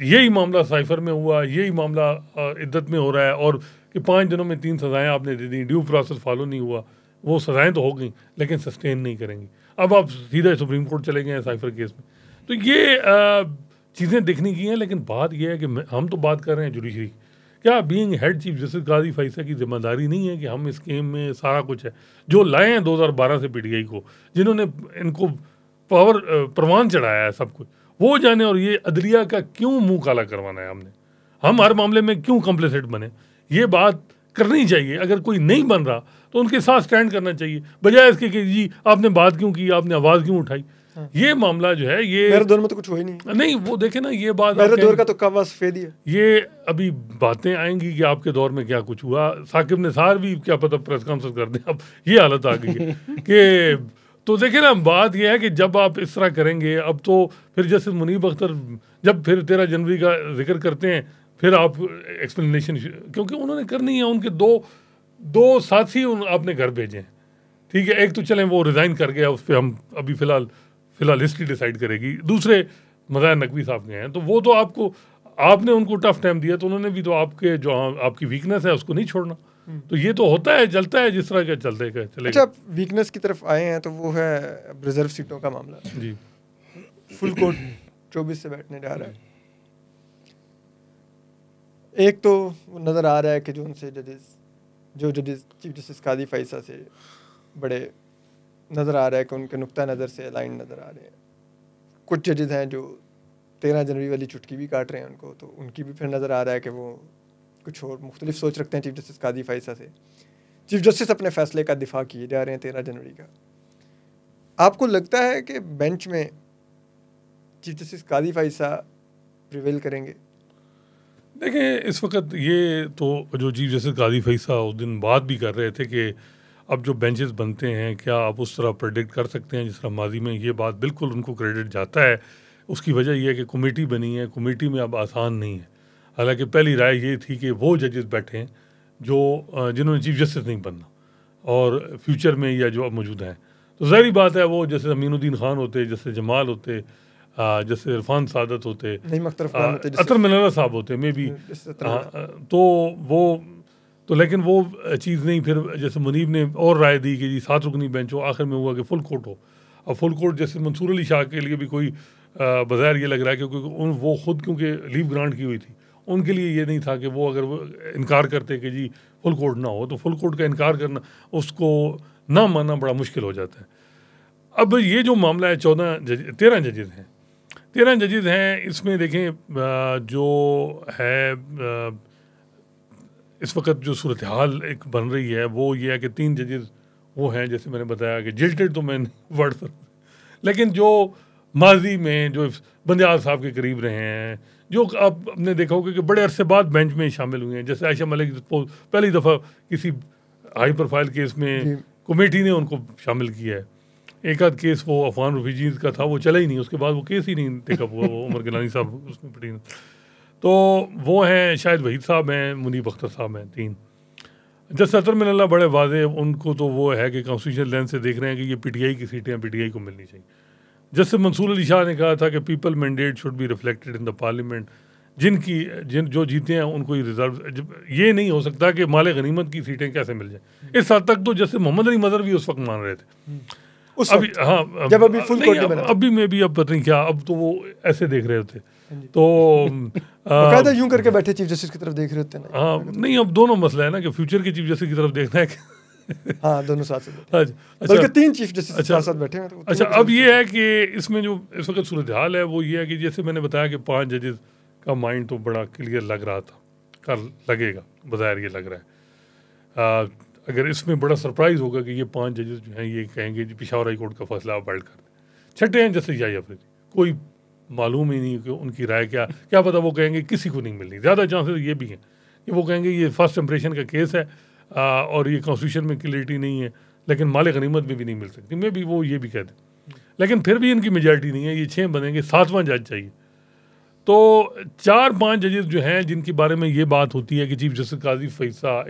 यही मामला साइफर में हुआ, यही मामला इद्दत में हो रहा है, और कि 5 दिनों में 3 सज़ाएँ आपने दे दी, ड्यू प्रोसेस फॉलो नहीं हुआ, वो सज़ाएँ तो हो गई लेकिन सस्टेन नहीं करेंगी। अब आप सीधा सुप्रीम कोर्ट चले गए हैं साइफर केस में। तो ये चीज़ें देखने की हैं, लेकिन बात यह है कि हम तो बात कर रहे हैं जुडिशरी, क्या बीइंग हेड चीफ जस्टिस काजी फैसला की जिम्मेदारी नहीं है कि हम इस गेम में सारा कुछ है जो लाए हैं 2012 से पीटीआई को, जिन्होंने इनको पावर परवान चढ़ाया है सब कुछ, वो जाने। और ये अदलिया का क्यों मुंह काला करवाना है हमने, हम हर मामले में क्यों कम्प्लिसिट बने, ये बात करनी चाहिए। अगर कोई नहीं बन रहा तो उनके साथ स्टैंड करना चाहिए, बजाय इसके कि जी आपने बात क्यों की, आपने आवाज़ क्यों उठाई। ये मामला जो है ये मेरे दौर में तो कुछ हुआ ही नहीं। वो देखे ना, ये बात मेरे दौर का तो कवा सफेद ही है। ये अभी बातें आएंगी कि आपके दौर में क्या कुछ हुआ, साकिब निसार भी क्या पता प्रेस कॉन्फ्रेंस कर दें, अब ये हालत आ गई है कि तो देखिए ना, बात यह है कि जब आप इस तरह करेंगे, अब तो फिर जैसे मुनीब अख्तर जब फिर 13 जनवरी का जिक्र करते हैं, फिर आप एक्सप्लेनेशन, क्योंकि उन्होंने करनी है, उनके दो साथी आपने घर भेजे हैं, ठीक है, एक तो चलें वो रिज़ाइन कर गया, उस पर हम अभी फ़िलहाल हिस्ट्री डिसाइड करेगी, दूसरे मज़ाहिर नकवी साहब के हैं, तो वो तो आपने उनको टफ टाइम दिया, तो उन्होंने भी तो आपके जो आपकी वीकनेस है उसको नहीं छोड़ना। तो ये तो होता है, चलता है जिस तरह का चलेगा। अच्छा, वीकनेस की तरफ आए हैं तो वो है रिजर्व सीटों का मामला जी। फुल कोर्ट 24 से बैठने जा रहा है। एक तो नज़र आ रहा है कि जो जजेस चीफ जस्टिस कादी फैसला से बड़े नज़र आ रहा है कि उनके नुक्ता नज़र से अलाइन नज़र आ रहे हैं। कुछ जजेस हैं जो 13 जनवरी वाली चुटकी भी काट रहे हैं उनको, तो उनकी भी फिर नज़र आ रहा है कि वो कुछ और मुख्तलिफ सोच रखते हैं चीफ जस्टिस कादी फैसला से। चीफ जस्टिस अपने फैसले का दिफा किए जा रहे हैं 13 जनवरी का। आपको लगता है कि बेंच में चीफ जस्टिस कादी फैसला प्रिवेल करेंगे? देखें, इस वक्त ये तो जो चीफ जस्टिस कादी फैसला उस दिन बात भी कर रहे थे कि अब जो बेंचेस बनते हैं क्या आप उस तरह प्रेडिक्ट कर सकते हैं जिस तरह माजी में, ये बात बिल्कुल उनको क्रेडिट जाता है। उसकी वजह यह है कि कमेटी बनी है, कमेटी में अब आसान नहीं है। हालांकि पहली राय ये थी कि वो जजेस बैठे हैं जिन्होंने चीफ जस्टिस नहीं बनना और फ्यूचर में या जो अब मौजूद हैं, तो ज़ाहिर बात है वो जैसे अमीनुद्दीन खान होते, जैसे जमाल होते, जैसे इरफान सादत होते, अतर मिनारा साहब होते मे बी, तो वो तो लेकिन वो चीज़ नहीं। फिर जैसे मुनीब ने और राय दी कि जी 7 रुकनी बेंच हो, आखिर में हुआ कि फुल कोर्ट हो। अब फुल कोर्ट जैसे मंसूर अली शाह के लिए भी कोई बज़ाहिर ये लग रहा है क्योंकि वो खुद क्योंकि लीव ग्रांट की हुई थी, उनके लिए ये नहीं था कि वो अगर वो इनकार करते कि जी फुल कोर्ट ना हो, तो फुल कोर्ट का इनकार करना, उसको ना मानना बड़ा मुश्किल हो जाता है। अब ये जो मामला है 13 जजेस हैं, 13 जजेस हैं, इसमें देखें जो है इस वक्त जो सूरत हाल एक बन रही है वो ये है कि 3 जजेस वो हैं, जैसे मैंने बताया कि जिल्टेड तो मैं वर्ड पर, लेकिन जो माजी में जो बंदियाल साहब के करीब रहे हैं, जो आप अपने देखा होगा कि बड़े अरसे बाद बेंच में शामिल हुए हैं, जैसे आयशा मलिक पहली दफ़ा किसी हाई प्रोफाइल केस में कमेटी ने उनको शामिल किया है। एक आध केस वो अफगान रेफ्यूजीज का था, वो चला ही नहीं, उसके बाद वो केस ही नहीं टेकअप हुआ, वो उमर गिलानी साहब उसमें पड़ी। तो वो हैं शायद वहीद साहब हैं, मुनीब अख्तर साहब हैं, 3। जज अतर मिनल्ला बड़े वादे, उनको तो वो है कि कॉन्स्टिट्यूशन लेंस से देख रहे हैं कि ये पीटीआई की सीटें पीटीआई को मिलनी चाहिए। जैसे मंसूर अली शाह ने कहा था कि people mandate should be reflected in the parliament, जो जीते हैं उनको ही रिजर्व, ये नहीं हो सकता कि माले गनीमत की सीटें कैसे मिल जाए। इस हद तक तो जैसे मोहम्मद अली मजहर भी उस वक्त मान रहे थे, अभी हाँ, जब अभी फुल कोर्ट में अभी में भी अब पता नहीं क्या, अब तो वो ऐसे देख रहे होते, तो बकायदा यूं करके बैठे चीफ जस्टिस की तरफ देख रहे होते हैं। हाँ नहीं, अब दोनों मसला है ना कि फ्यूचर के चीफ जस्टिस की तरफ देखना है हाँ, दोनों साथ से अच्छा, बल्कि 3 चीफ जस्टिस साथ साथ बैठे हैं। अच्छा, अब ये है कि इसमें जो इस वक्त सूरत हाल है वो ये है कि जैसे मैंने बताया कि 5 जजेस का माइंड तो बड़ा क्लियर लग रहा था, कल लगेगा, बज़ाहिर ये लग रहा है। अगर इसमें बड़ा सरप्राइज़ होगा कि ये 5 जजेस जो हैं ये कहेंगे जी पेशावर हाई कोर्ट का फैसला आप अपेल कर दें। छठे हैं जस्टिस याहिया अफरीदी, कोई मालूम ही नहीं कि उनकी राय क्या पता वो कहेंगे किसी को नहीं मिलनी। ज़्यादा चांसेस ये भी हैं कि वो कहेंगे ये फर्स्ट इंप्रेशन का केस है और ये कॉन्स्टिट्यूशन में क्लियरिटी नहीं है, लेकिन माले गनीमत में भी नहीं मिल सकती, मैं भी वो ये भी कह दें। लेकिन फिर भी इनकी मेजॉरिटी नहीं है, ये 6 बनेंगे, 7वां जज चाहिए। तो 4-5 जजेस जो हैं जिनके बारे में ये बात होती है कि चीफ जस्टिस काजी फैसा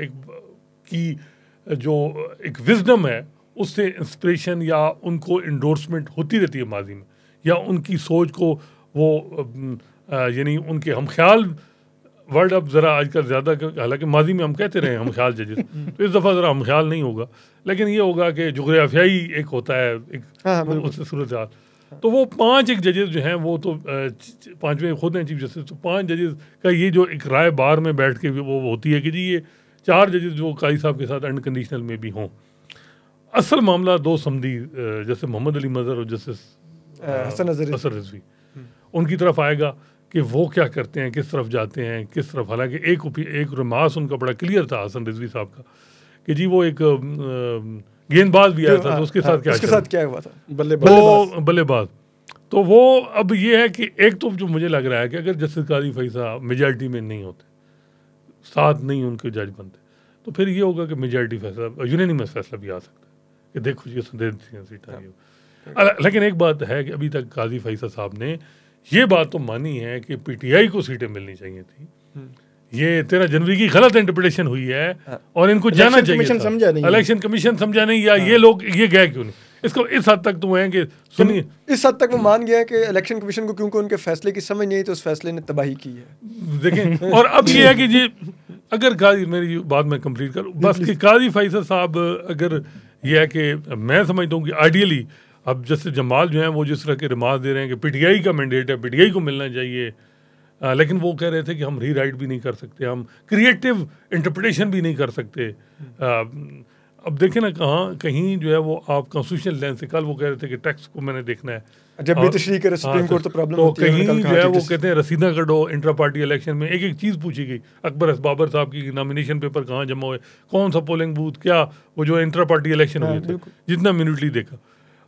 की जो एक विजडम है उससे इंस्पिरेशन या उनको इंडोर्समेंट होती रहती है माजी में, या उनकी सोच को वो यानी उनके हम ख्याल वर्ड अब ज़रा आजकल ज़्यादा, हालांकि माजी में हम कहते रहे हम ख्याल जजेस, तो इस दफ़ा ज़रा हम ख्याल नहीं होगा, लेकिन ये होगा कि जोग्राफियाई एक होता है एक उससे सूरत हाल। तो वो 5 एक जजेस जो हैं वो तो 5वें खुद हैं चीफ जस्टिस, तो 5 जजेस का ये जो एक राय बार में बैठ के वो होती है कि जी ये 4 जजेस जो काजी साहब के साथ अनकंडीशनल में भी हों। असल मामला 2 समदी जैसे मोहम्मद अली मजहर और जस्टिस हसन रिजवी उनकी तरफ आएगा कि वो क्या करते हैं, किस तरफ जाते हैं, किस तरफ। हालांकि एक रिमार्स उनका बड़ा क्लियर था हसन रिजवी साहब का कि जी वो एक गेंदबाज भी आया था, तो उसके साथ क्या हुआ था, बल्लेबाज। तो वो अब ये है कि एक तो जो मुझे लग रहा है कि अगर जस्टिस काजी फैसा मेजॉरिटी में नहीं होते, साथ नहीं उनके जज बनते, तो फिर ये होगा कि मेजॉरिटी फैसला, यूनानिमस फैसला भी आ सकता है कि देखो ये सीट आ गई। लेकिन एक बात है कि अभी तक काजी फैसा साहब ने ये बात तो मानी है कि पीटीआई को सीटें मिलनी चाहिए थी। ये 13 जनवरी की गलत इंटरप्रिटेशन हुई है और इनको जाना चाहिए था। इलेक्शन कमीशन समझा नहीं, या ये लोग ये गए क्यों नहीं, इसको इस हद तक तो है कि सुनिए, इस हद तक वो मान गया कि इलेक्शन कमीशन को क्योंकि उनके फैसले की समझ नहीं आई तो उस फैसले ने तबाही की है। देखें, और अब ये है कि जी अगर काजी, मेरी बात मैं कंप्लीट करूँ बस, कि काजी फैसल साहब अगर ये है कि मैं समझता हूँ कि आइडियली अब जैसे जमाल जो हैं वो जिस तरह के रिमार्क दे रहे हैं कि पीटीआई का मैंडेट है, पीटीआई को मिलना चाहिए, लेकिन वो कह रहे थे कि हम रीराइट भी नहीं कर सकते, हम क्रिएटिव इंटरप्रिटेशन भी नहीं कर सकते। अब देखें ना कहीं जो है वो आप कॉन्स्टिट्यूशन लेंस से, कल वो कह रहे थे कि टैक्स को मैंने देखना है, जब भी तशरीह करे सुप्रीम कोर्ट तो प्रॉब्लम होती है, कहीं जो है वो कहते हैं रसीदा कटो इंट्रा पार्टी इलेक्शन में। एक चीज़ पूछी गई, अकबर बाबर साहब की नॉमिनेशन पेपर कहाँ जमा हुए, कौन सा पोलिंग बूथ, क्या वो जो इंट्रा पार्टी इलेक्शन हुए थे, जितना मिनटली देखा।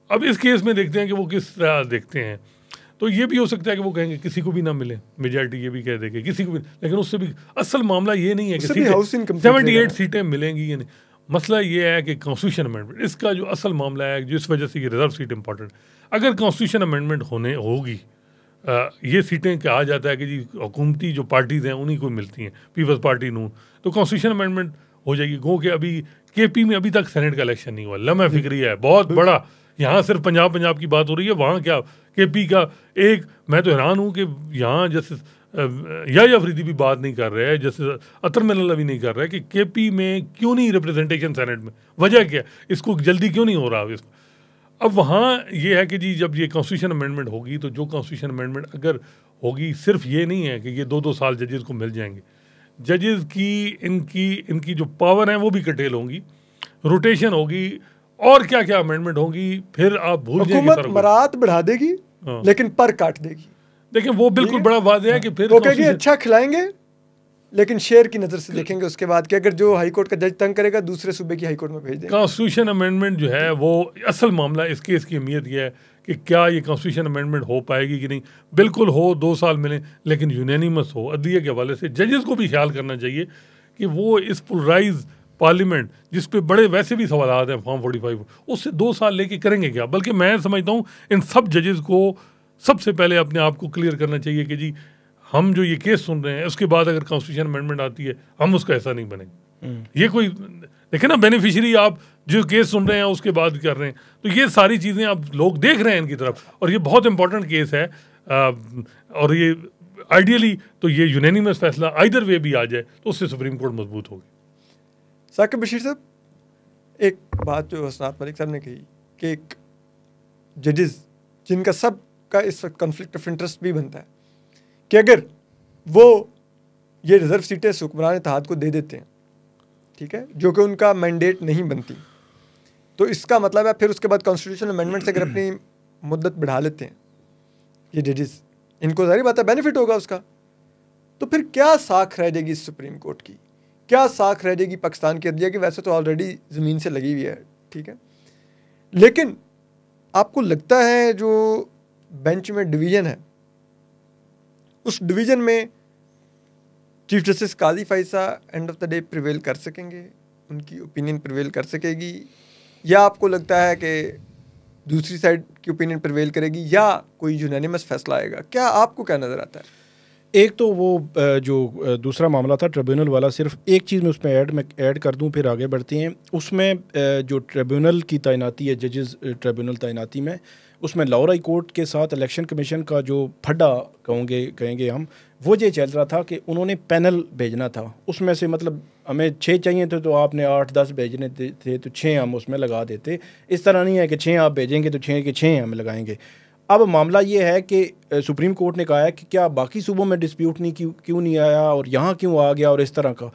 अब इस केस में देखते हैं कि वो किस तरह देखते हैं। तो ये भी हो सकता है कि वो कहेंगे किसी को भी ना मिले, मेजॉरिटी ये भी कह देंगे किसी को भी, लेकिन उससे भी असल मामला ये नहीं है कि 78 सीटें मिलेंगी या नहीं। मसला ये है कि कॉन्स्टिट्यूशन अमेंडमेंट, इसका जो असल मामला है जिस वजह से ये रिजर्व सीट इंपॉर्टेंट, अगर कॉन्स्टिट्यूशन अमेंडमेंट होगी, ये सीटें कहा जाता है कि जी हुकूमती जो पार्टीज़ हैं उन्हीं को मिलती हैं, पीपल्स पार्टी नून, तो कॉन्स्टिट्यूशन अमेंडमेंट हो जाएगी। गो कि अभी केपी में अभी तक सेनेट का इलेक्शन नहीं हुआ, लम्हा फिक्री है बहुत बड़ा। यहाँ सिर्फ पंजाब की बात हो रही है, वहाँ क्या केपी का एक, मैं तो हैरान हूँ कि यहाँ जैसे याहिया अफरीदी भी बात नहीं कर रहे हैं, जैसे अतर मिनल्ला भी नहीं कर रहा है कि केपी में क्यों नहीं रिप्रेजेंटेशन सेनेट में, वजह क्या, इसको जल्दी क्यों नहीं हो रहा इसमें। अब वहाँ ये है कि जी जब ये कॉन्स्टिट्यूशन अमेंडमेंट होगी तो जो कॉन्स्टिट्यूशन अमेंडमेंट अगर होगी, सिर्फ ये नहीं है कि ये 2-2 साल जजेस को मिल जाएंगे, जजेस की इनकी जो पावर है वो भी कटेल होंगी, रोटेशन होगी, और क्या क्या अमेंडमेंट होगी, फिर आप भूल जाएंगे हुकूमत मरात बढ़ा देगी लेकिन पर काट देगी। देखिए वो बिल्कुल बड़ा वादे है कि फिर वो कहेगी अच्छा खिलाएंगे लेकिन शेर की नज़र से देखेंगे उसके बाद कि अगर जो हाई कोर्ट का जज तंग करेगा दूसरे सूबे की हाई कोर्ट में भेज देंगे। कॉन्स्टिट्यूशन अमेंडमेंट जो है वो असल मामला इस केस की अहमियत यह है कि क्या ये कॉन्स्टिट्यूशन अमेंडमेंट हो पाएगी कि नहीं। बिल्कुल हो, 2 साल मिले, लेकिन यूनानिमस हो। अदलिया के हवाले से जजेस को भी ख्याल करना चाहिए कि वो इस पोलराइज पार्लियामेंट जिस पे बड़े वैसे भी सवाल हैं फॉर्म 45 उससे 2 साल लेके करेंगे क्या। बल्कि मैं समझता हूँ इन सब जजेस को सबसे पहले अपने आप को क्लियर करना चाहिए कि जी हम जो ये केस सुन रहे हैं उसके बाद अगर कॉन्स्टिट्यूशन अमेंडमेंट आती है हम उसका ऐसा नहीं बनेंगे। ये कोई देखे ना, बेनिफिशियरी आप जो केस सुन रहे हैं उसके बाद कर रहे हैं, तो ये सारी चीज़ें आप लोग देख रहे हैं इनकी तरफ, और ये बहुत इंपॉर्टेंट केस है। और ये आइडियली तो ये यूनानिमस फैसला आइदर वे भी आ जाए तो उससे सुप्रीम कोर्ट मजबूत होगी। साकिब बशीर साहब, एक बात जो हसनात मलिक साहब ने कही कि एक जजेस जिनका सब का इस वक्त कॉन्फ्लिक्ट ऑफ इंटरेस्ट भी बनता है कि अगर वो ये रिजर्व सीटें हुक्मरान इत्तेहाद को दे देते हैं, ठीक है, जो कि उनका मैंडेट नहीं बनती, तो इसका मतलब है फिर उसके बाद कॉन्स्टिट्यूशन अमेंडमेंट से अगर अपनी मुद्दत बढ़ा लेते हैं ये जजेस, इनको सारी बात है बेनिफिट होगा उसका, तो फिर क्या साख रह जाएगी सुप्रीम कोर्ट की, क्या साख रह जाएगी पाकिस्तान की अदलिया की। वैसे तो ऑलरेडी ज़मीन से लगी हुई है, ठीक है, लेकिन आपको लगता है जो बेंच में डिवीज़न है उस डिवीज़न में chief justice Qazi फाइसा end of the day prevail कर सकेंगे, उनकी ओपिनियन प्रिवेल कर सकेगी, या आपको लगता है कि दूसरी साइड की ओपिनियन प्रिवेल करेगी या कोई यूनानिमस फैसला आएगा? क्या आपको क्या नज़र आता है? एक तो वो जो दूसरा मामला था ट्रिब्यूनल वाला, सिर्फ एक चीज़ मैं ऐड कर दूं फिर आगे बढ़ते हैं। उसमें जो ट्रिब्यूनल की तैनाती है, जजेस ट्रिब्यूनल तैनाती में, उसमें लाहौर हाई कोर्ट के साथ इलेक्शन कमीशन का जो फड्डा कहेंगे हम, वो ये चल रहा था कि उन्होंने पैनल भेजना था। उसमें से मतलब हमें 6 चाहिए थे तो आपने 8-10 भेजने थे तो 6 हम उसमें लगा देते। इस तरह नहीं है कि 6 आप भेजेंगे तो 6 के 6 हम लगाएंगे। अब मामला ये है कि सुप्रीम कोर्ट ने कहा है कि क्या बाकी सूबों में डिस्प्यूट नहीं क्यों नहीं आया और यहाँ क्यों आ गया और इस तरह का।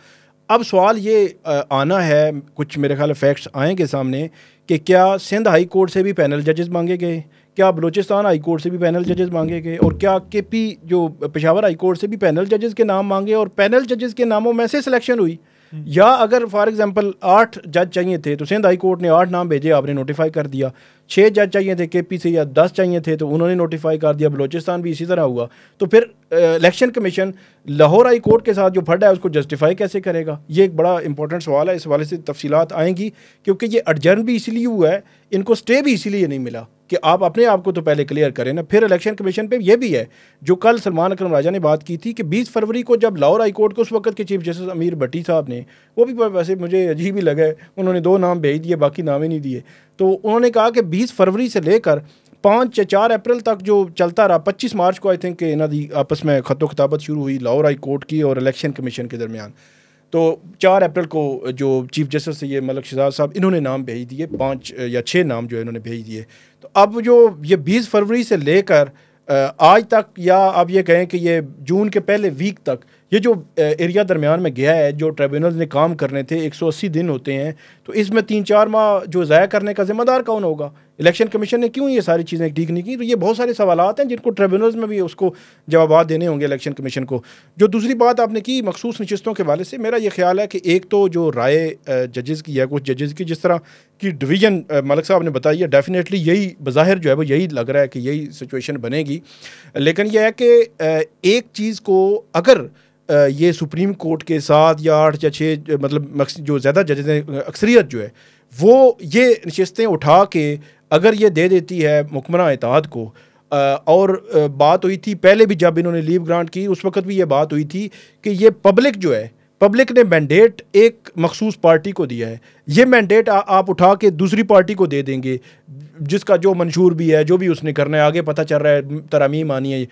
अब सवाल ये आना है, कुछ मेरे ख्याल फैक्ट्स आएंगे सामने कि क्या सिंध हाई कोर्ट से भी पैनल जजेस मांगे गए, क्या बलूचिस्तान हाई कोर्ट से भी पैनल जजेस मांगे गए, और क्या केपी जो पेशावर हाई कोर्ट से भी पैनल जजेस के नाम मांगे और पैनल जजेस के नामों में से सिलेक्शन हुई। या अगर फॉर एग्जांपल 8 जज चाहिए थे तो सिंध हाई कोर्ट ने 8 नाम भेजे, आपने नोटिफाई कर दिया। 6 जज चाहिए थे केपी से या 10 चाहिए थे तो उन्होंने नोटिफाई कर दिया। बलूचिस्तान भी इसी तरह हुआ। तो फिर election commission Lahore high court के साथ जो फंड है उसको जस्टिफाई कैसे करेगा? ये एक बड़ा इंपॉर्टेंट सवाल है। इस हवाले से तफसीलात आएंगी क्योंकि ये एडजर्न भी इसीलिए हुआ है, इनको स्टे भी इसीलिए नहीं मिला कि आप अपने आप को तो पहले क्लियर करें ना। फिर इलेक्शन कमीशन पे ये भी है जो कल सलमान अकरम राजा ने बात की थी कि 20 फरवरी को जब लाहौर हाई कोर्ट को उस वक्त के चीफ जस्टिस अमीर भट्टी साहब ने, वो भी वैसे मुझे अजीब ही लगा, उन्होंने 2 नाम भेज दिए, बाकी नाम ही नहीं दिए। तो उन्होंने कहा कि 20 फरवरी से लेकर 5 या 4 अप्रैल तक जो चलता रहा, 25 मार्च को आई थिंक इन्हों दी आपस में खतो खिताबत शुरू हुई लाहौर हाई कोर्ट की और इलेक्शन कमीशन के दरमियान। तो 4 अप्रैल को जो चीफ जस्टिस ये मलिक शहजाद साहब, इन्होंने नाम भेज दिए, 5 या 6 नाम जो है इन्होंने भेज दिए। तो अब जो ये 20 फरवरी से लेकर आज तक, या अब ये कहें कि ये जून के पहले वीक तक, ये जो एरिया दरमियान में गया है, जो ट्रिब्यूनल ने काम करने थे, 180 दिन होते हैं, तो इसमें 3-4 माह जो ज़ाया करने का ज़िम्मेदार कौन होगा? इलेक्शन कमीशन ने क्यों ये सारी चीज़ें ठीक नहीं की? तो ये बहुत सारे सवालात हैं जिनको ट्रिब्यूनल्स में भी उसको जवाब देने होंगे इलेक्शन कमीशन को। जो दूसरी बात आपने की मखसूस नशिस्तों के हवाले से, मेरा ये ख्याल है कि एक तो जो राय जजेस की है, कुछ जजेस की जिस तरह की डिवीज़न मलिक साहब ने बताई है, डेफिनेटली यही बज़ाहिर जो है वो यही लग रहा है कि यही सिचुएशन बनेगी। लेकिन यह है कि एक चीज़ को अगर ये सुप्रीम कोर्ट के साथ या 8 या 6 मतलब जो ज़्यादा जजेस हैं, अक्सरियत जो है वो ये नशिस्तें उठा के अगर ये दे देती है हुक्मरान इत्तेहाद को, और बात हुई थी पहले भी जब इन्होंने लीव ग्रांट की, उस वक्त भी ये बात हुई थी कि ये पब्लिक जो है, पब्लिक ने मैंडेट एक मखसूस पार्टी को दिया है, ये मैंडेट आप उठा के दूसरी पार्टी को दे देंगे जिसका जो मंशूर भी है, जो भी उसने करना है, आगे पता चल रहा है तरमीम आनी है।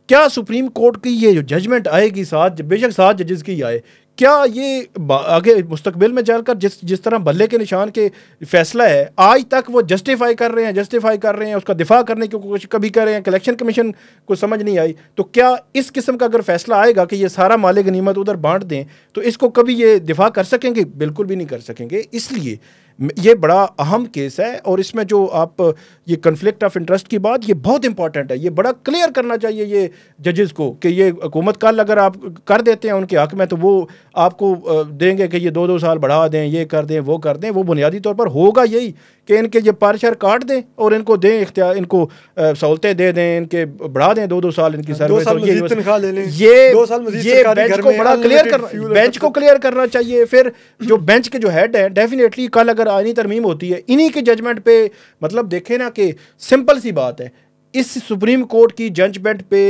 क्या सुप्रीम कोर्ट की ये जो जजमेंट आएगी, बेशक 7 जजेस की आए, क्या ये आगे मुस्तकबिल में चलकर जिस तरह बल्ले के निशान के फैसला है, आज तक वो जस्टिफाई कर रहे हैं, उसका दिफा करने की कोशिश कभी कर रहे हैं, इलेक्शन कमीशन को समझ नहीं आई, तो क्या इस किस्म का अगर फैसला आएगा कि ये सारा माले गनीमत उधर बांट दें, तो इसको कभी ये दिफा कर सकेंगे? बिल्कुल भी नहीं कर सकेंगे। इसलिए ये बड़ा अहम केस है, और इसमें जो आप ये कन्फ्लिक्ट ऑफ इंटरेस्ट की बात, ये बहुत इंपॉर्टेंट है। ये बड़ा क्लियर करना चाहिए ये जजेस को कि ये हुकूमत कल अगर आप कर देते हैं उनके हक में, तो वो आपको देंगे कि ये 2-2 साल बढ़ा दें, ये कर दें, वो कर दें। वो बुनियादी तौर पर होगा यही कि इनके ये पारशर काट दें और इनको दें इख्तियार, इनको सहूलतें दे दें, इनके बढ़ा दें 2-2 साल इनकी सर्विस। ये बेंच को बड़ा क्लियर करना, बेंच को क्लियर करना चाहिए। फिर जो बेंच के जो हेड है, डेफिनेटली कल अगर आईनी तरमीम होती है, इन्हीं के जजमेंट पे, मतलब देखें ना कि सिंपल सी बात है, इस सुप्रीम कोर्ट की जजमेंट पे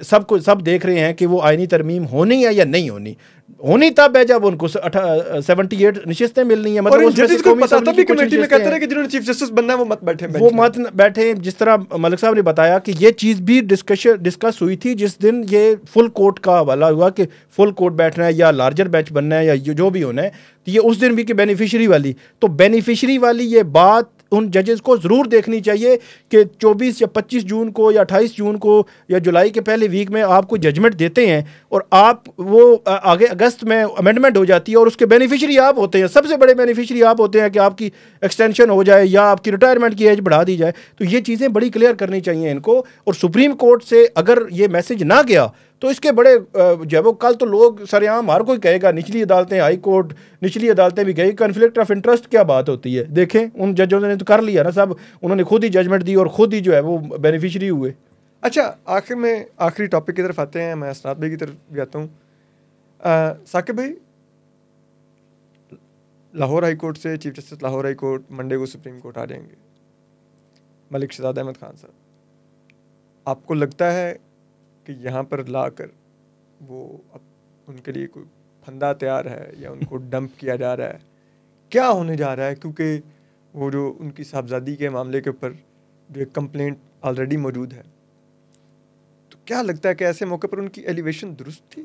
सब देख रहे हैं कि वो आईनी तरमीम होनी है या नहीं होनी तब है जब उनको 78 नशिस्तें मिलनी है। मतलब जजेस को पता था भी कमेटी में कहते रहे कि जिन्होंने चीफ जस्टिस बनना है वो मत बैठे। जिस तरह मलिक साहब ने बताया कि ये चीज़ भी डिस्कस हुई थी जिस दिन ये फुल कोर्ट का हवाला हुआ कि फुल कोर्ट बैठना है या लार्जर बेंच बनना है या जो भी होना है, तो ये उस दिन भी कि बेनिफिशरी वाली ये बात उन जजेस को ज़रूर देखनी चाहिए कि 24 या 25 जून को या 28 जून को या जुलाई के पहले वीक में आपको जजमेंट देते हैं और आप वो आगे अगस्त में अमेंडमेंट हो जाती है और उसके बेनिफिशरी आप होते हैं, सबसे बड़े बेनिफिशरी आप होते हैं कि आपकी एक्सटेंशन हो जाए या आपकी रिटायरमेंट की एज बढ़ा दी जाए। तो ये चीज़ें बड़ी क्लियर करनी चाहिए इनको। और सुप्रीम कोर्ट से अगर ये मैसेज ना गया तो इसके बड़े जो है वो कल तो लोग सरेआम हर कोई कहेगा निचली अदालतें, हाई कोर्ट, निचली अदालतें भी गई। कन्फ्लिक्ट ऑफ इंटरेस्ट क्या बात होती है? देखें उन जजों ने तो कर लिया ना सब, उन्होंने खुद ही जजमेंट दी और खुद ही जो है वो बेनिफिशरी हुए। अच्छा, आखिर में आखिरी टॉपिक की तरफ आते हैं, मैं असनाद भाई की तरफ भी आता हूँ। साकिब भाई, लाहौर हाई कोर्ट से chief justice Lahore high court Monday को सुप्रीम कोर्ट आ जाएंगे, मलिक शहजाद अहमद खान साहब, आपको लगता है कि यहाँ पर लाकर वो अब उनके लिए कोई फंदा तैयार है या उनको डंप किया जा रहा है? क्या होने जा रहा है? क्योंकि वो जो उनकी साहबजादी के मामले के ऊपर जो एक कंप्लेंट ऑलरेडी मौजूद है, तो क्या लगता है कि ऐसे मौके पर उनकी एलिवेशन दुरुस्त थी,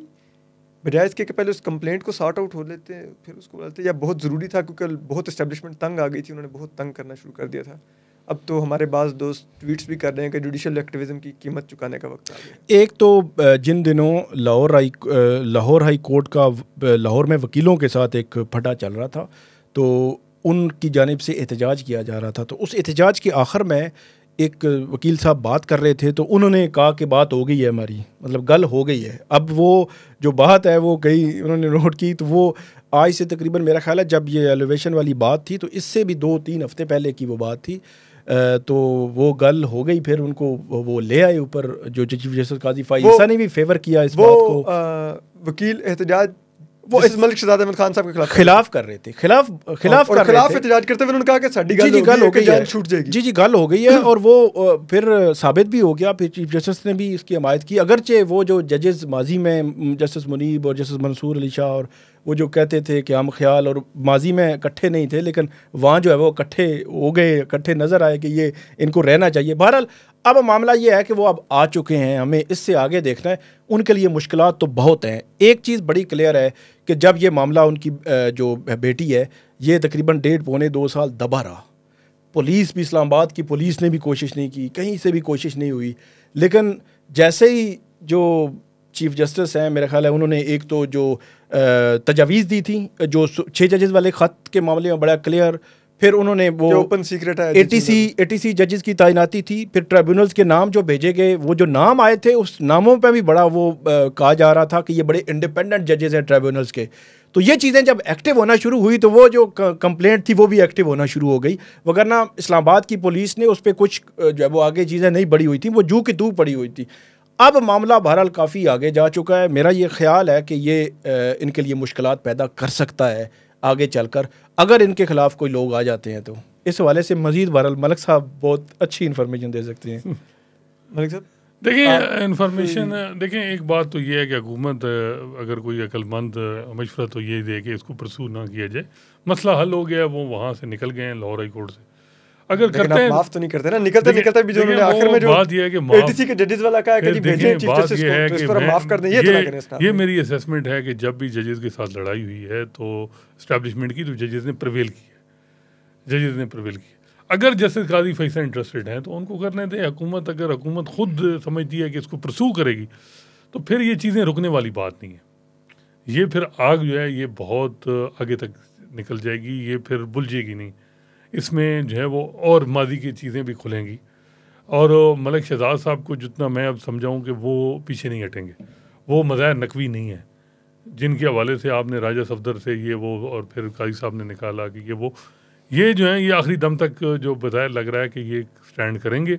बजाय इसके कि पहले उस कंप्लेंट को सॉर्ट आउट हो लेते फिर उसको बोलते, या बहुत ज़रूरी था क्योंकि बहुत इस्टेब्लिशमेंट तंग आ गई थी, उन्होंने बहुत तंग करना शुरू कर दिया था? अब तो हमारे पास दोस्त ट्वीट्स भी कर रहे हैं कि जुडिशल एक्टिविज्म की कीमत चुकाने का वक्त आ गया। एक तो जिन दिनों लाहौर हाई कोर्ट का लाहौर में वकीलों के साथ एक फटा चल रहा था, तो उनकी जानिब से एहतजाज किया जा रहा था, तो उस एहतजाज के आखिर में एक वकील साहब बात कर रहे थे, तो उन्होंने कहा कि बात हो गई है हमारी, मतलब गल हो गई है। अब वो जो बात है वो कहीं उन्होंने नोट की, तो वो आज से तकरीबन मेरा ख्याल है जब ये एलिवेशन वाली बात थी तो इससे भी 2-3 हफ्ते पहले की वो बात थी, तो वो गल हो गई। फिर उनको वो ले आए ऊपर, जो चीफ जस्टिस काजी फाइसा ने भी फेवर किया इस बात को। वकील एहतजाज वो मलिक शहजाद अहमद खान साहब के खिलाफ कर रहे थे, खिलाफ एहतजाज करते हुए उन्होंने कहा कि साडी गल हो गई है, छूट जाएगी। जी गल हो गई है और वो फिर साबित भी हो गया। फिर चीफ जस्टिस ने भी इसकी हमायत की, अगरचे वो जो जजेस माजी में जस्टिस मुनीब और जस्टिस मंसूर अली शाह और वो जो कहते थे कि हम ख्याल और माजी में इकट्ठे नहीं थे, लेकिन वहाँ जो है वो इकट्ठे हो गए, इकट्ठे नज़र आए कि ये इनको रहना चाहिए। बहरहाल अब मामला ये है कि वो अब आ चुके हैं, हमें इससे आगे देखना है। उनके लिए मुश्किलात तो बहुत हैं। एक चीज़ बड़ी क्लियर है कि जब ये मामला उनकी जो बेटी है, ये तकरीबन 1.5-2 साल दबा रहा। पुलिस भी, इस्लामाबाद की पुलिस ने भी कोशिश नहीं की, कहीं से भी कोशिश नहीं हुई। लेकिन जैसे ही जो चीफ जस्टिस हैं, मेरा ख्याल है उन्होंने एक तो जो तजावीज़ दी थी, जो 6 जजेस वाले ख़त के मामले में बड़ा क्लियर, फिर उन्होंने वो ओपन सीक्रेट है 80 जजेस की तैनाती थी, फिर ट्रिब्यूनल्स के नाम जो भेजे गए, वो जो नाम आए थे उस नामों पे भी बड़ा वो कहा जा रहा था कि ये बड़े इंडिपेंडेंट जजेस हैं ट्रिब्यूनल्स के। तो ये चीज़ें जब एक्टिव होना शुरू हुई तो वो जो कंप्लेंट थी वो भी एक्टिव होना शुरू हो गई, वगरना इस्लामाबाद की पुलिस ने उस पर कुछ जो है वो आगे चीज़ें नहीं बढ़ी हुई थी, वो जू की तू पड़ी हुई थी। अब मामला बहरहाल काफ़ी आगे जा चुका है। मेरा ये ख्याल है कि ये इनके लिए मुश्किलात पैदा कर सकता है आगे चलकर, अगर इनके खिलाफ कोई लोग आ जाते हैं। तो इस हवाले से मजीद बहरहाल मलिक साहब बहुत अच्छी इन्फॉर्मेशन दे सकते हैं। मलिक साहब देखिए इन्फॉर्मेशन, देखें एक बात तो ये है कि हुकूमत अगर कोई अक्लमंद मशवरा तो ये दे कि इसको परसू ना किया जाए, मसला हल हो गया, वो वहाँ से निकल गए हैं लाहौर हाई कोर्ट से। अगर लेकिन करते आप हैं माफ तो नहीं करते ना, निकलते देखिए- निकलते भी जो देखिए उन्होंने आखिर वो में जो बात ये है कि माफ- एटीसी के जजेस वाला कहा कि जी देखिए, भेजें चीफ बात जस्टिस ये को, है तो इस कि पर हम मैं- माफ कर दें, ये तो ना करें इस ये मेरी असेसमेंट है कि जब भी जजेस के साथ लड़ाई हुई है तो इस्टेब्लिशमेंट की, तो जजेस ने प्रिवेल की है, जजेस ने प्रिवेल की। अगर जस्टिस काजी फैसल इंटरेस्टेड हैं तो उनको करने दें। हुकूमत, अगर हुकूमत खुद समझती है कि इसको परसू करेगी तो फिर ये चीज़ें रुकने वाली बात नहीं है। ये फिर आग जो है ये बहुत आगे तक निकल जाएगी, ये फिर बुलझेगी नहीं। इसमें जो है वो और माजी की चीज़ें भी खुलेंगी। और मलिक शहजाद साहब को जितना मैं अब समझाऊं कि वो पीछे नहीं हटेंगे, वो मज़ाहिर नकवी नहीं है जिनके हवाले से आपने राजा सफदर से ये वो और फिर काजी साहब ने निकाला कि ये जो है ये आखिरी दम तक जो बज़ाहिर लग रहा है कि ये स्टैंड करेंगे।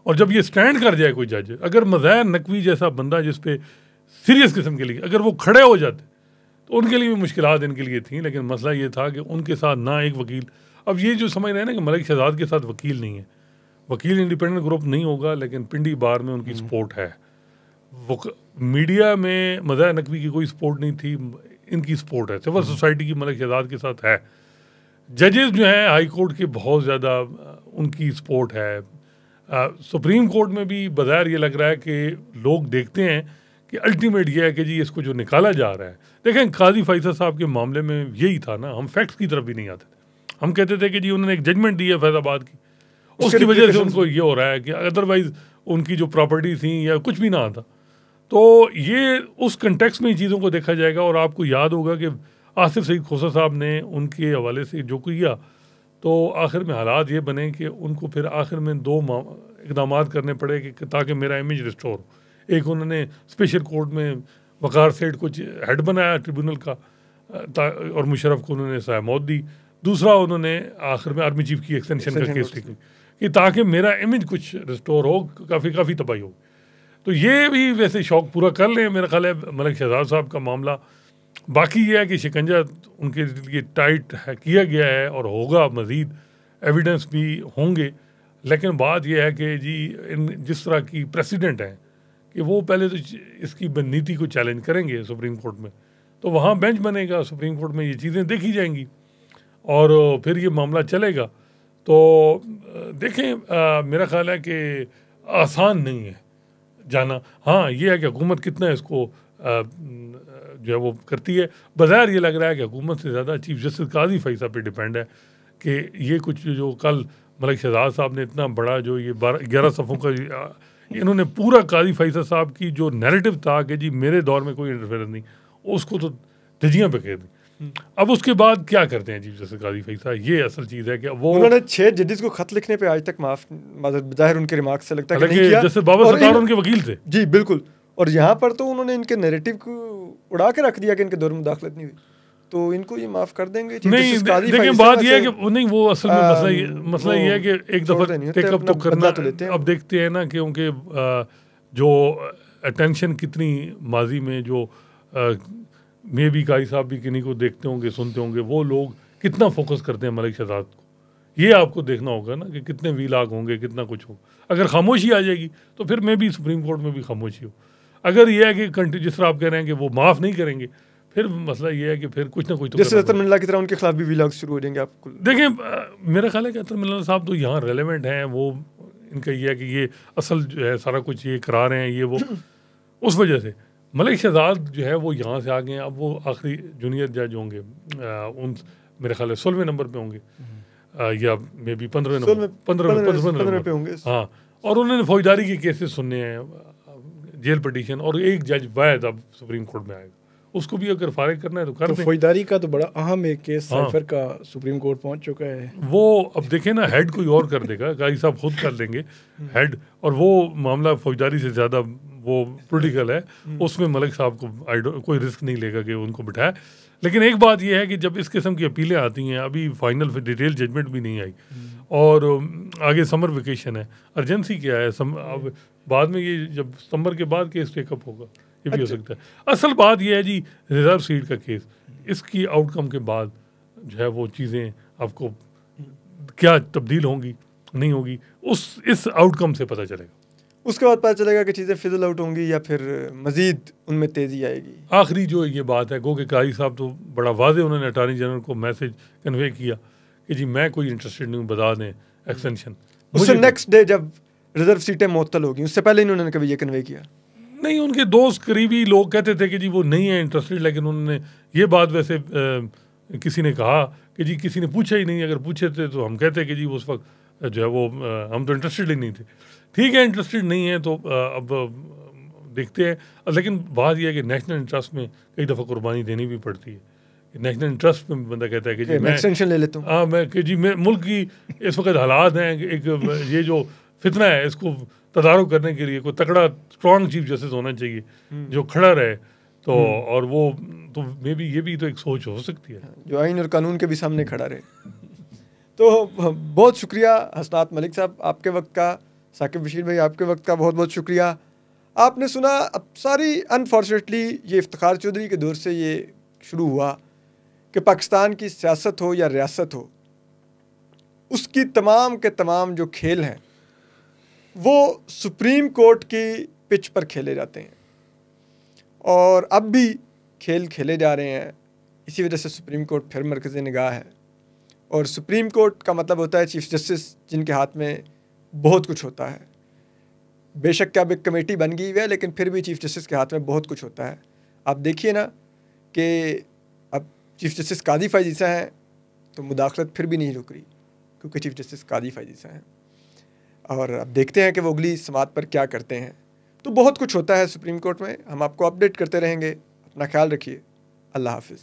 और जब ये स्टैंड कर जाए कोई जज, अगर मज़ाहिर नकवी जैसा बंदा जिस पे सीरियस किस्म के लिए अगर वो खड़े हो जाते तो उनके लिए भी मुश्किलात इनके लिए थी। लेकिन मसला ये था कि उनके साथ ना एक वकील, अब ये जो समझ रहे हैं ना कि मलिक शहजाद के साथ वकील नहीं है, वकील इंडिपेंडेंट ग्रुप नहीं होगा लेकिन पिंडी बार में उनकी सपोर्ट है। वो मीडिया में मज़ाहिर नकवी की कोई सपोर्ट नहीं थी, इनकी सपोर्ट है, सिविल सोसाइटी की मलिक शहजाद के साथ है। जजेस जो हैं हाई कोर्ट के बहुत ज़्यादा उनकी सपोर्ट है। सुप्रीम कोर्ट में भी बज़ाहिर ये लग रहा है कि लोग देखते हैं कि अल्टीमेट ये है कि जी इसको जो निकाला जा रहा है। देखें काजी फैसल साहब के मामले में यही था ना, हम फैक्ट्स की तरफ भी नहीं आते थे। हम कहते थे कि जी उन्होंने एक जजमेंट दी है फैजाबाद की, उसकी वजह से उनको ये हो रहा है कि अदरवाइज उनकी जो प्रॉपर्टी थी या कुछ भी ना आता। तो ये उस कंटेक्स्ट में ही चीज़ों को देखा जाएगा। और आपको याद होगा कि आसिफ सईद खोसा साहब ने उनके हवाले से जो किया तो आखिर में हालात ये बने कि उनको फिर आखिर में 2 इकदाम करने पड़े कि ताकि मेरा इमेज रिस्टोर हो। एक उन्होंने स्पेशल कोर्ट में वकार सेठ को हेड बनाया ट्रिब्यूनल का, और मुशर्रफ को उन्होंने सजा मौत दी। दूसरा उन्होंने आखिर में आर्मी चीफ की एक्सटेंशन का केस लिखी कि ताकि मेरा इमेज कुछ रिस्टोर हो, काफ़ी तबाही हो। तो ये भी वैसे शौक पूरा कर लें मेरा ख्याल है मलिक शहजाद साहब का मामला। बाकी ये है कि शिकंजा उनके लिए टाइट है किया गया है और होगा, मज़ीद एविडेंस भी होंगे। लेकिन बात यह है कि जी इन जिस तरह की प्रेसिडेंट है कि वो पहले तो इसकी नीति को चैलेंज करेंगे सुप्रीम कोर्ट में, तो वहाँ बेंच बनेगा, सुप्रीम कोर्ट में ये चीज़ें देखी जाएंगी और फिर ये मामला चलेगा। तो देखें मेरा ख्याल है कि आसान नहीं है जाना। हाँ ये है कि हुकूमत कितना इसको जो है वो करती है। बज़ाहिर ये लग रहा है कि हुकूमत से ज़्यादा चीफ जस्टिस काजी फैसल पे डिपेंड है कि ये कुछ जो कल मलिक शहजाद साहब ने इतना बड़ा जो ये 11 सफ़ों का इन्होंने पूरा काजी फैसल साहब की जो नैरेटिव था कि जी मेरे दौर में कोई इंटरफेरेंस नहीं, उसको तो धजियाँ पे कह दी। अब उसके बाद क्या करते हैं चीफ जस्टिस काजी फैसल, ये असल चीज़ है कि वो उन्होंने 6 जजेस को खत लिखने पे आज तक माफ ज़ाहिर उनके रिमार्क से लगता है कि नहीं हालांकि किया। जैसे बाबा सत्तार उनके वकील थे। जी बिल्कुल। और यहाँ पर तो उन्होंने इनके नैरेटिव को उड़ा के रख दिया कि इनके दौर में मुदाखलत नहीं हुई, तो इनको ये माफ कर देंगे। नहीं लेकिन बात ये है कि नहीं, वो असल में मसला ये है कि एक दफ़ा टेकअप तो करना, अब देखते हैं ना क्योंकि जो अटेंशन कितनी माजी में जो मे भी काजी साहब भी किन्हीं को देखते होंगे सुनते होंगे, वो लोग कितना फोकस करते हैं मलिक शहजाद को, ये आपको देखना होगा ना कि कितने वीलाग होंगे, कितना कुछ होगा। अगर खामोशी आ जाएगी तो फिर मे भी सुप्रीम कोर्ट में भी खामोशी हो। अगर ये है कि जिस तरह आप कह रहे हैं कि वो माफ़ नहीं करेंगे, फिर मसला ये है कि फिर कुछ ना कुछ तो जैसे अतर मिल्ला की तरह उनके खिलाफ भी वीलॉग शुरू हो जाएंगे। आपको देखें मेरा ख्याल है कि अतर मिल्ला साहब तो यहाँ रेलेवेंट हैं। वो इनका ये है कि ये असल जो है सारा कुछ ये करा रहे हैं ये वो उस वजह से। मलिक शहजाद जो है वो यहाँ से आ गए हैं, अब वो आखिरी जूनियर जज होंगे, उन मेरे ख्याल है 16वें नंबर पे होंगे या मे बी 15वें नंबर 15 पे होंगे। हाँ, और उन्होंने फौजदारी के केसेस सुनने हैं, जेल पिटीशन, और एक जज वायद अब सुप्रीम कोर्ट में आएगा, उसको भी अगर फारिग करना है तो कर दें। फौजदारी का तो बड़ा अहम एक केस साइफर का सुप्रीम कोर्ट पहुंच चुका है। वो अब देखें ना, हेड कोई और कर देगा, काजी साहब खुद कर देंगे हेड, और वो मामला फौजदारी से ज़्यादा वो पॉलिटिकल है, उसमें मलिक साहब को कोई रिस्क नहीं लेगा कि उनको बिठाए। लेकिन एक बात यह है कि जब इस किस्म की अपीलें आती हैं, अभी फाइनल डिटेल जजमेंट भी नहीं आई और आगे समर वेकेशन है, अर्जेंसी क्या है, अब बाद में ये जब सितंबर के बाद केस टेकअप होगा ये भी हो सकता है। असल बात यह है जी रिजर्व सीट का केस, इसकी आउटकम के बाद जो है वो चीज़ें आपको क्या तब्दील होंगी नहीं होगी इस आउटकम से पता चलेगा। उसके बाद पता चलेगा कि चीज़ें फिजल आउट होंगी या फिर मज़ीद उनमें तेज़ी आएगी। आखिरी जो ये बात है, गो के काजी साहब तो बड़ा वाज़े उन्होंने अटॉर्नी जनरल को मैसेज कन्वे किया कि जी मैं कोई इंटरेस्टेड नहीं हूँ, बता दें एक्सटेंशन। उससे नेक्स्ट डे जब रिजर्व सीटें मुअत्तल होगी, उससे पहले ही उन्होंने कभी ये कन्वे किया? नहीं, उनके दोस्त करीबी लोग कहते थे कि जी वो नहीं है इंटरेस्टेड, लेकिन उन्होंने ये बात वैसे किसी ने कहा कि जी किसी ने पूछा ही नहीं, अगर पूछे थे तो हम कहते कि जी उस वक्त जो है वो हम तो इंटरेस्टेड ही नहीं थे। ठीक है, इंटरेस्टेड नहीं है तो अब देखते हैं। लेकिन बात यह है कि नेशनल इंटरेस्ट में कई दफ़ा कुर्बानी देनी भी पड़ती है। नेशनल इंटरेस्ट में बंदा कहता है कि जी मैं एक्सटेंशन ले लेता हूँ, हाँ मैं कि जी मैं मुल्क की इस वक्त हालात हैं, एक ये जो फितना है इसको तदारुक करने के लिए कोई तगड़ा स्ट्रॉन्ग चीफ जस्टिस होना चाहिए जो खड़ा रहे। तो और वो तो मे बी ये भी तो एक सोच हो सकती है जो आइन और कानून के भी सामने खड़ा रहे। तो बहुत शुक्रिया हसनात मलिक साहब आपके वक्त का, साकिब बशीर भाई आपके वक्त का बहुत बहुत शुक्रिया। आपने सुना, अब सारी अनफॉर्चुनेटली ये इफ्तिखार चौधरी के दौर से ये शुरू हुआ कि पाकिस्तान की सियासत हो या रियासत हो, उसकी तमाम के तमाम जो खेल हैं वो सुप्रीम कोर्ट की पिच पर खेले जाते हैं और अब भी खेल खेले जा रहे हैं। इसी वजह से सुप्रीम कोर्ट फिर मरकज़ी निगाह है। और सुप्रीम कोर्ट का मतलब होता है चीफ जस्टिस, जिनके हाथ में बहुत कुछ होता है। बेशक क्या अब एक कमेटी बन गई है, लेकिन फिर भी चीफ जस्टिस के हाथ में बहुत कुछ होता है। आप देखिए ना कि अब चीफ जस्टिस कादी फ़ाइज़ ईसा हैं तो मुदाखलत फिर भी नहीं रुक रही, क्योंकि चीफ जस्टिस कादी फ़ाइज़ ईसा हैं। और अब देखते हैं कि वो अगली समात पर क्या करते हैं। तो बहुत कुछ होता है सुप्रीम कोर्ट में। हम आपको अपडेट करते रहेंगे। अपना ख्याल रखिए। अल्लाह हाफिज़।